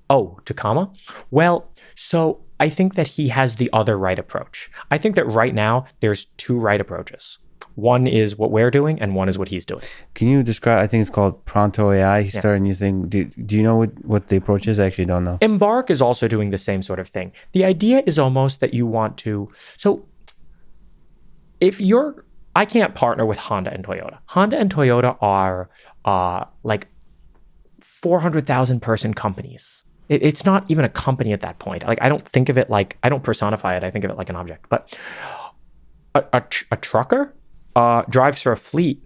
Oh, to Comma? Well, so I think that he has the other right approach. I think that right now there's two right approaches. One is what we're doing and one is what he's doing. Can you describe, I think it's called Comma.ai. He started a new thing. Do you know what the approach is? I actually don't know. Embark is also doing the same sort of thing. The idea is almost that you want to, so I can't partner with Honda and Toyota. Honda and Toyota are like 400,000 person companies. It's not even a company at that point. Like I don't think of it like, I don't personify it. I think of it like an object. But a trucker drives for a fleet,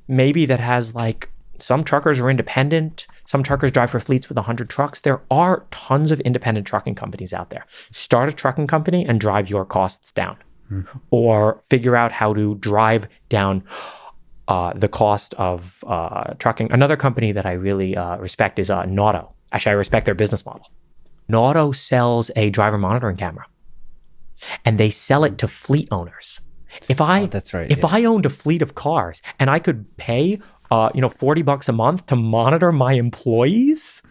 maybe that has like, some truckers are independent. Some truckers drive for fleets with 100 trucks. There are tons of independent trucking companies out there. Start a trucking company and drive your costs down. Or figure out how to drive down the cost of trucking. Another company that I really respect is Nauto. Actually, I respect their business model. Nauto sells a driver monitoring camera, and they sell it to fleet owners. That's right. If I owned a fleet of cars and I could pay $40 a month to monitor my employees,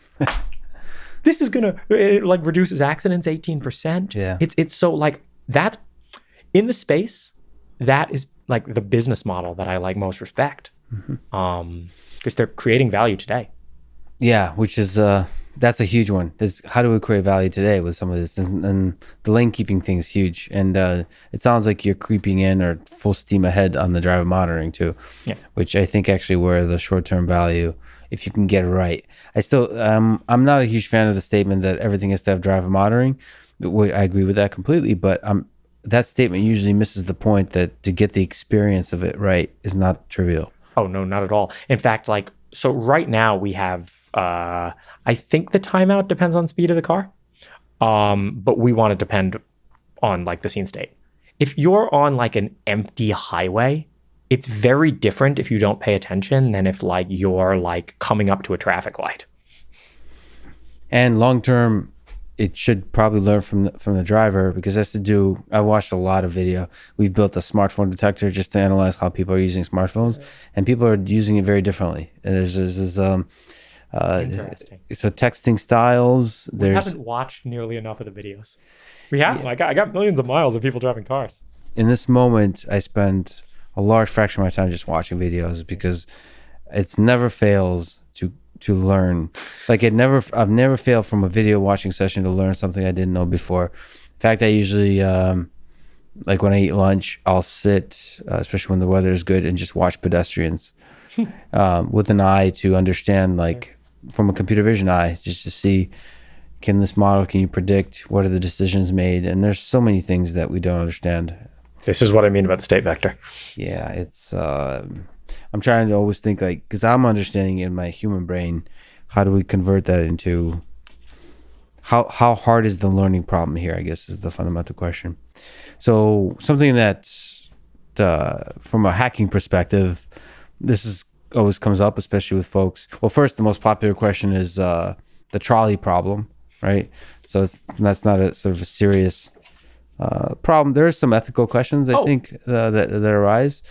this is it like reduces accidents 18%. Yeah. It's so like that. In the space, that is like the business model that I like most respect, because they're creating value today. Yeah, which is that's a huge one. Is how do we create value today with some of this? And the lane keeping thing is huge. And it sounds like you're creeping in or full steam ahead on the driver monitoring too. Yeah, which I think actually where the short term value, if you can get it right. I still I'm not a huge fan of the statement that everything has to have driver monitoring. I agree with that completely, but that statement usually misses the point that to get the experience of it right is not trivial. Oh, no, not at all. In fact, so right now we have, I think the timeout depends on speed of the car, but we want to depend on like the scene state. If you're on like an empty highway, it's very different if you don't pay attention than if like you're like coming up to a traffic light. And long term, it should probably learn from the driver, because I watched a lot of video. We've built a smartphone detector just to analyze how people are using smartphones, and people are using it very differently. And there's interesting. So texting styles. We haven't watched nearly enough of the videos. We have. Yeah. I got millions of miles of people driving cars. In this moment, I spend a large fraction of my time just watching videos, because it's never fails to learn. Like I've never failed from a video watching session to learn something I didn't know before. In fact, I usually like when I eat lunch, I'll sit, especially when the weather is good, and just watch pedestrians with an eye to understand, like from a computer vision eye, just to see, can you predict what are the decisions made? And there's so many things that we don't understand. This is what I mean about the state vector. Yeah, it's I'm trying to always think, like, because I'm understanding in my human brain, how do we convert that into how hard is the learning problem here, I guess, is the fundamental question. So something that's from a hacking perspective, this is always comes up, especially with folks. Well, first, the most popular question is the trolley problem, right? So that's not a sort of a serious problem. There are some ethical questions, I think, that arise.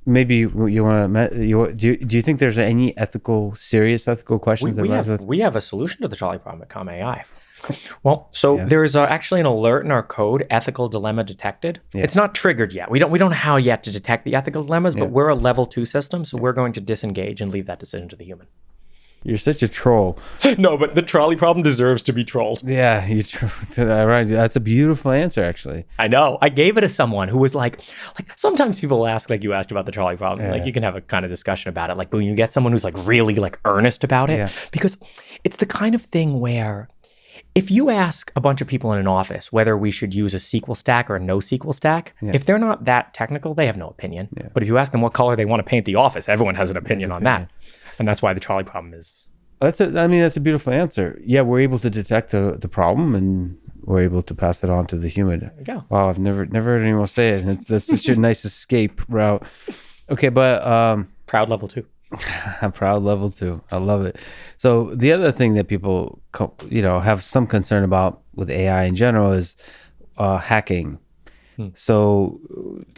Maybe you want to. Do you think there's any serious ethical questions that arise? We have a solution to the trolley problem at Comma.ai. Well, there's actually an alert in our code, ethical dilemma detected. Yeah. It's not triggered yet. We don't know how yet to detect the ethical dilemmas, but we're a level 2 system, so we're going to disengage and leave that decision to the human. You're such a troll. No, but the trolley problem deserves to be trolled. Yeah, right. That's a beautiful answer, actually. I know. I gave it to someone who was like sometimes people ask, like you asked about the trolley problem, like you can have a kind of discussion about it. Like, but when you get someone who's like really like earnest about it, because it's the kind of thing where if you ask a bunch of people in an office whether we should use a SQL stack or a NoSQL stack, if they're not that technical, they have no opinion. Yeah. But if you ask them what color they want to paint the office, everyone has an opinion on that. And that's why the trolley problem is... That's a beautiful answer. Yeah, we're able to detect the problem and we're able to pass it on to the human. There you go. Wow, I've never heard anyone say it. That's such a nice escape route. Okay, but... proud level 2. I'm proud level 2. I love it. So the other thing that people have some concern about with AI in general is hacking. So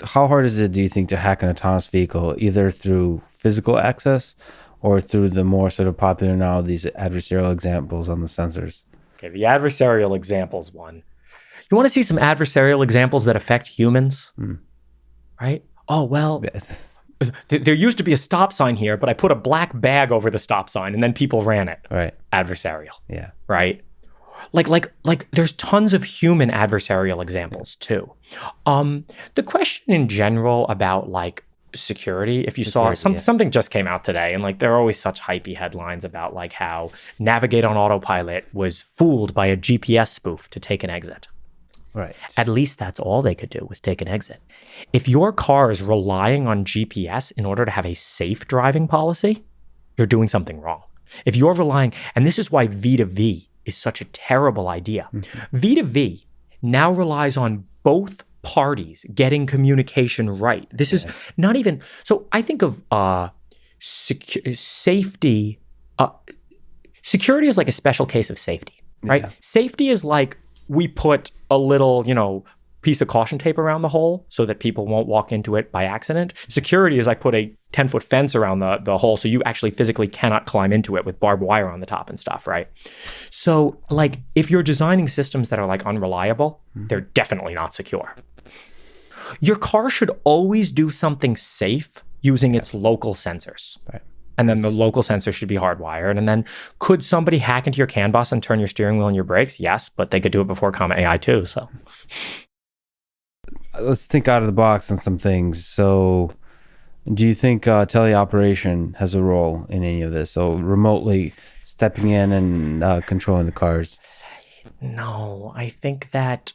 how hard is it, do you think, to hack an autonomous vehicle, either through physical access or through the more sort of popular now, these adversarial examples on the sensors? Okay, the adversarial examples one. You want to see some adversarial examples that affect humans? Right? Oh, well... There used to be a stop sign here, but I put a black bag over the stop sign and then people ran it. Right. Adversarial. Yeah. Right. Like there's tons of human adversarial examples too. The question in general about like security, if you saw something just came out today, and like there are always such hypey headlines about like how Navigate on Autopilot was fooled by a GPS spoof to take an exit. Right. At least that's all they could do was take an exit. If your car is relying on GPS in order to have a safe driving policy, you're doing something wrong. If you're relying, and this is why V2V is such a terrible idea. V2V now relies on both parties getting communication right. This is not even, so I think of safety. Security is like a special case of safety, right? Yeah. Safety is like, we put a little, piece of caution tape around the hole so that people won't walk into it by accident. Security is I put a 10-foot fence around the hole so you actually physically cannot climb into it with barbed wire on the top and stuff, right? So, like, if you're designing systems that are, like, unreliable, they're definitely not secure. Your car should always do something safe using its local sensors. Right. And then the local sensor should be hardwired. And then could somebody hack into your CAN bus and turn your steering wheel and your brakes? Yes, but they could do it before Comma.ai too. So let's think out of the box on some things. So do you think teleoperation has a role in any of this? So remotely stepping in and controlling the cars? No, I think that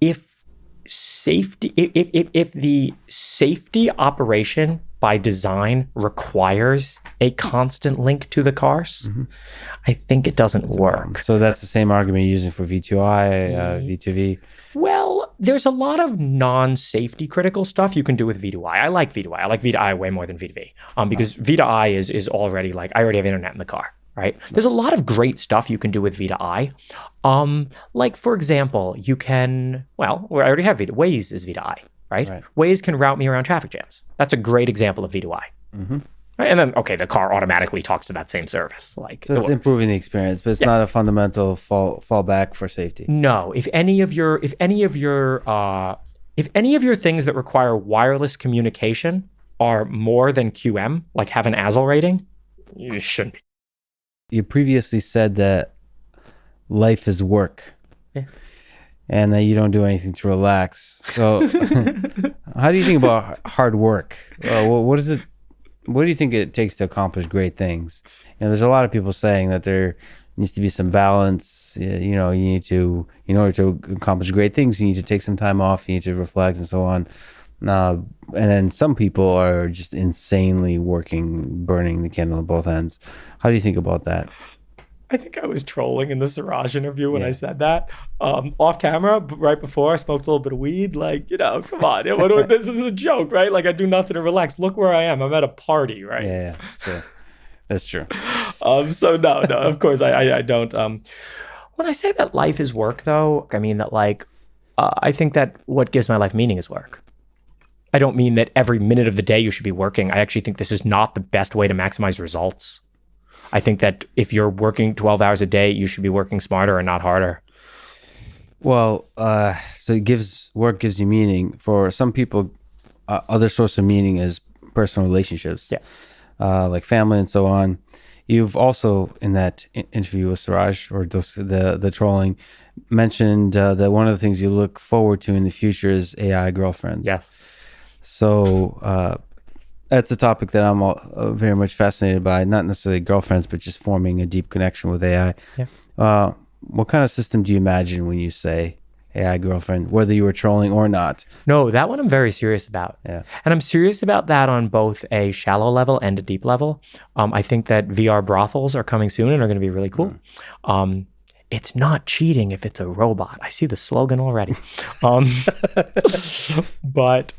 if the safety operation by design requires a constant link to the cars, I think it doesn't work. So that's the same argument you're using for V2I, V2V? Well, there's a lot of non-safety critical stuff you can do with V2I. I like V2I. I like V2I way more than V2V because V2I is already like, I already have internet in the car, right? There's a lot of great stuff you can do with V2I. Like, for example, you can, I already have V2I. Waze is V2I. Right? Waze can route me around traffic jams. That's a great example of V2I. Right? And then, the car automatically talks to that same service. Like, so it's improving the experience, but it's not a fundamental fallback for safety. No, if any of your things that require wireless communication are more than QM, like have an ASIL rating, you shouldn't be. You previously said that life is work. Yeah. And that you don't do anything to relax. So how do you think about hard work? What do you think it takes to accomplish great things? There's a lot of people saying that there needs to be some balance. You need to, in order to accomplish great things, you need to take some time off, you need to reflect and so on. And then some people are just insanely working, burning the candle at both ends. How do you think about that? I think I was trolling in the Siraj interview when I Yeah. said that. Off camera, right before, I smoked a little bit of weed. Like, come on. This is a joke, right? Like, I do nothing to relax. Look where I am. I'm at a party, right? Yeah, sure. That's true. So no, of course, I don't. When I say that life is work, though, I mean that, like, I think that what gives my life meaning is work. I don't mean that every minute of the day you should be working. I actually think this is not the best way to maximize results. I think that if you're working 12 hours a day, you should be working smarter and not harder. Well, so work gives you meaning. For some people, other source of meaning is personal relationships, like family and so on. You've also, in that interview with Siraj, or the trolling, mentioned that one of the things you look forward to in the future is AI girlfriends. Yes. So that's a topic that I'm very much fascinated by, not necessarily girlfriends, but just forming a deep connection with AI. Yeah. What kind of system do you imagine when you say AI girlfriend, whether you were trolling or not? No, that one I'm very serious about. Yeah. And I'm serious about that on both a shallow level and a deep level. I think that VR brothels are coming soon and are going to be really cool. It's not cheating if it's a robot. I see the slogan already. But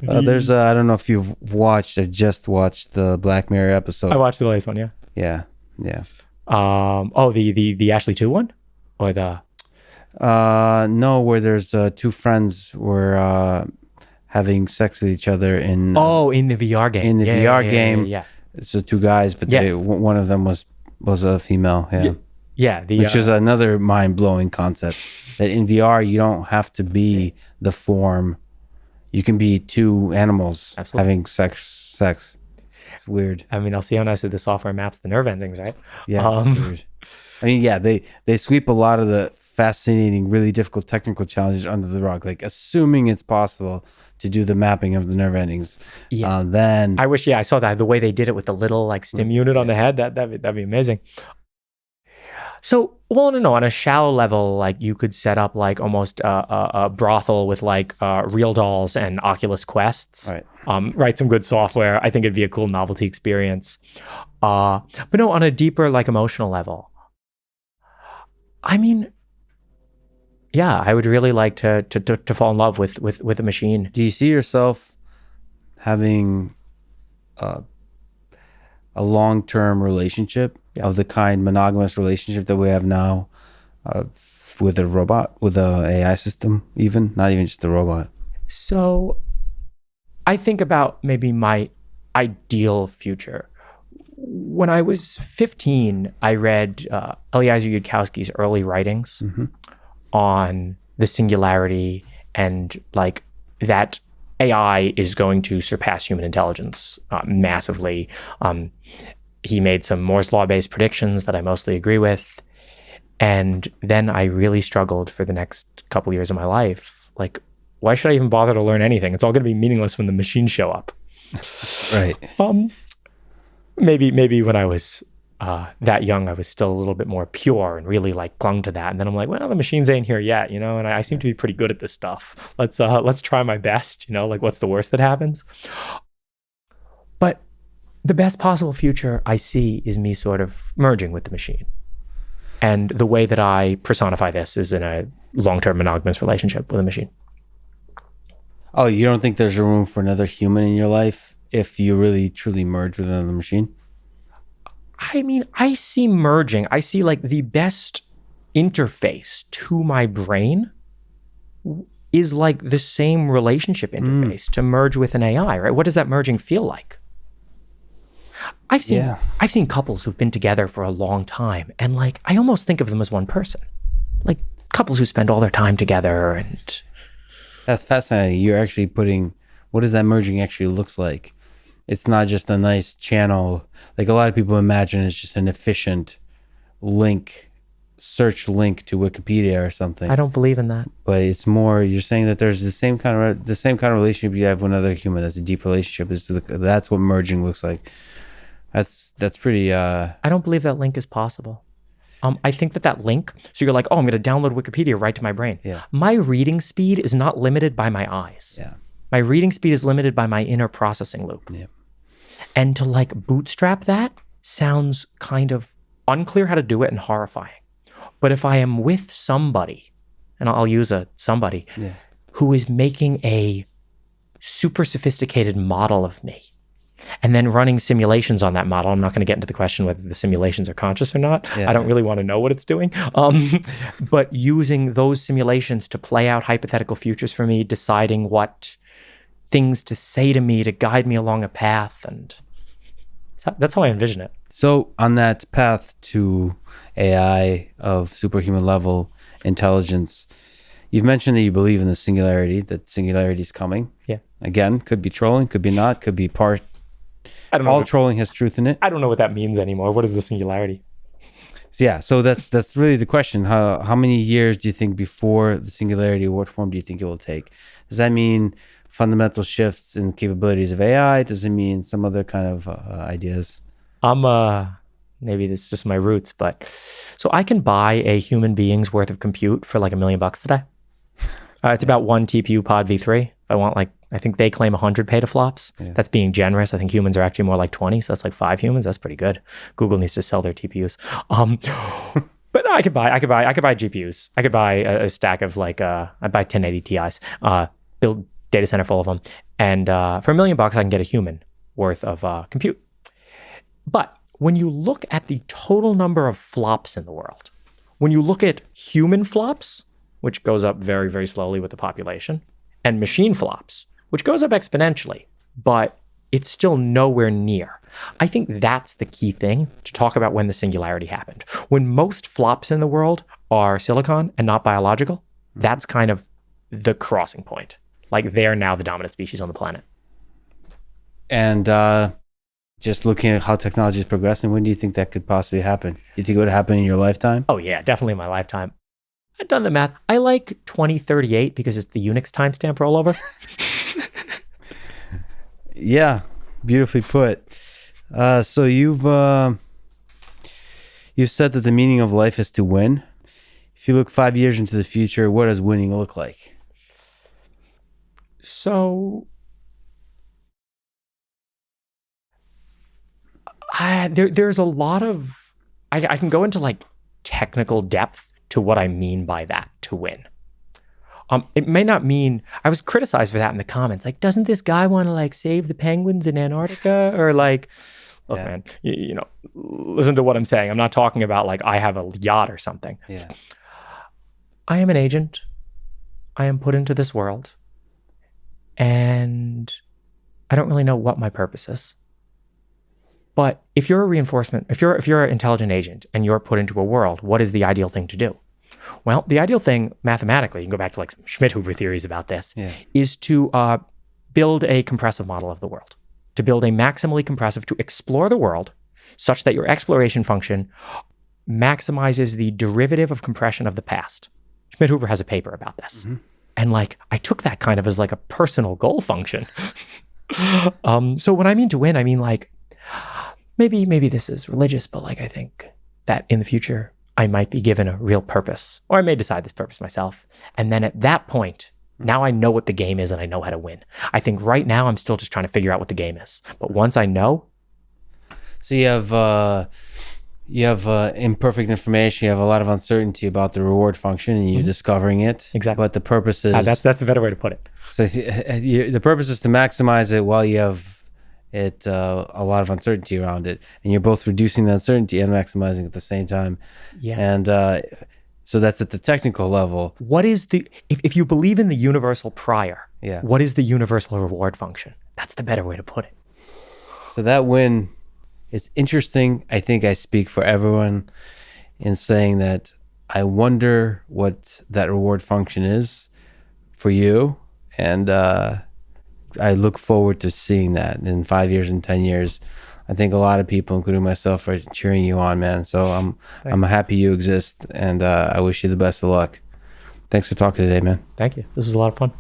there's I don't know if you've watched or just watched the Black Mirror episode. I watched the latest one, yeah. Yeah. The Ashley 2 one? Or the no, where there's two friends were having sex with each other in in the VR game. in the VR game. Yeah. It's the two guys, but one of them was a female. Yeah, Which is another mind-blowing concept, that in VR you don't have to be the form. You can be two animals having sex. It's weird. I mean, I'll see how nicely the software maps the nerve endings, right? Yeah, it's weird. I mean, yeah, they sweep a lot of the fascinating, really difficult technical challenges under the rug, like assuming it's possible to do the mapping of the nerve endings. Yeah. Then I wish, I saw that, the way they did it with the little like stim unit on the head. That'd be amazing. So, no, on a shallow level, like you could set up like almost a brothel with like real dolls and Oculus Quests. Right. Write some good software. I think it'd be a cool novelty experience. But no, on a deeper like emotional level, I mean, yeah, I would really like to fall in love with a machine. Do you see yourself having a long-term relationship of the kind monogamous relationship that we have now with a robot, with a AI system, even not even just a robot? So I think about maybe my ideal future. When I was 15, I read Eliezer Yudkowsky's early writings on the singularity and like that AI is going to surpass human intelligence massively. He made some Moore's Law-based predictions that I mostly agree with. And then I really struggled for the next couple years of my life. Like, why should I even bother to learn anything? It's all going to be meaningless when the machines show up. Right. Maybe when I was that young, I was still a little bit more pure and really like clung to that. And then I'm like, well, the machines ain't here yet, and I seem to be pretty good at this stuff. Let's try my best, like what's the worst that happens? But the best possible future I see is me sort of merging with the machine. And the way that I personify this is in a long-term monogamous relationship with a machine. Oh, you don't think there's a room for another human in your life if you really truly merge with another machine? I mean, I see merging. I see like the best interface to my brain is like the same relationship interface to merge with an AI, right? What does that merging feel like? I've seen couples who've been together for a long time, and like I almost think of them as one person. Like couples who spend all their time together, and that's fascinating. You're actually putting what does that merging actually looks like? It's not just a nice channel. Like a lot of people imagine it's just an efficient search link to Wikipedia or something. I don't believe in that. But it's more, you're saying that there's the same kind of relationship you have with another human. That's a deep relationship. That's what merging looks like. That's pretty. I don't believe that link is possible. I think that link. So you're like, oh, I'm going to download Wikipedia right to my brain. Yeah. My reading speed is not limited by my eyes. Yeah. My reading speed is limited by my inner processing loop. Yeah. And to like bootstrap that sounds kind of unclear how to do it and horrifying. But if I am with somebody, and I'll use a somebody, who is making a super sophisticated model of me and then running simulations on that model. I'm not going to get into the question whether the simulations are conscious or not. I don't really want to know what it's doing. But using those simulations to play out hypothetical futures for me, deciding what things to say to me to guide me along a path. And that's how I envision it. So on that path to AI of superhuman level intelligence, you've mentioned that you believe in the singularity, that singularity is coming. Yeah. Again, could be trolling, could be not, could be part. I don't know. All trolling has truth in it. I don't know what that means anymore. What is the singularity? So that's really the question. How many years do you think before the singularity, what form do you think it will take? Does that mean fundamental shifts in capabilities of AI? Does it mean some other kind of ideas? Maybe it's just my roots, but so I can buy a human being's worth of compute for like $1 million today. It's about one TPU pod v3. I think they claim 100 petaflops. Yeah. That's being generous. I think humans are actually more like 20, so that's like 5 humans. That's pretty good. Google needs to sell their TPUs. But no, I could buy GPUs. I could buy a stack of I'd buy 1080 Ti's, build data center full of them, and for $1 million I can get a human worth of compute. But when you look at the total number of flops in the world, when you look at human flops, which goes up very, very slowly with the population, and machine flops, which goes up exponentially, but it's still nowhere near. I think that's the key thing to talk about when the singularity happened. When most flops in the world are silicon and not biological, that's kind of the crossing point. Like they're now the dominant species on the planet. And just looking at how technology is progressing, when do you think that could possibly happen? Do you think it would happen in your lifetime? Oh yeah, definitely in my lifetime. I've done the math. I like 2038 because it's the Unix timestamp rollover. Yeah, beautifully put. So you've said that the meaning of life is to win. If you look 5 years into the future, what does winning look like? So there's a lot of, I can go into like technical depth to what I mean by that, to win. It may not mean, I was criticized for that in the comments. Like, doesn't this guy want to like save the penguins in Antarctica? Or like, look, man, you know, listen to what I'm saying. I'm not talking about like I have a yacht or something. Yeah. I am an agent. I am put into this world. And I don't really know what my purpose is. But if you're a reinforcement, if you're an intelligent agent and you're put into a world, what is the ideal thing to do? Well, the ideal thing mathematically, you can go back to like some Schmidt-Hoover theories about this, is to build a compressive model of the world, to build a maximally compressive, to explore the world such that your exploration function maximizes the derivative of compression of the past. Schmidt-Hoover has a paper about this. Mm-hmm. And like, I took that kind of as like a personal goal function. So when I mean to win, I mean like, maybe this is religious, but like I think that in the future I might be given a real purpose, or I may decide this purpose myself. And then at that point, now I know what the game is and I know how to win. I think right now I'm still just trying to figure out what the game is. But once I know. So you have imperfect information, you have a lot of uncertainty about the reward function and you're discovering it. Exactly. But the purpose is... that's a better way to put it. So the purpose is to maximize it while you have a lot of uncertainty around it, and you're both reducing the uncertainty and maximizing at the same time. Yeah. And so that's at the technical level. What is the, if you believe in the universal prior, yeah, what is the universal reward function? That's the better way to put it. So that win is interesting. I think I speak for everyone in saying that I wonder what that reward function is for you, and I look forward to seeing that in 5 years and 10 years. I think a lot of people, including myself, are cheering you on, man. So I'm happy you exist, and I wish you the best of luck. Thanks for talking today, man. Thank you. This was a lot of fun.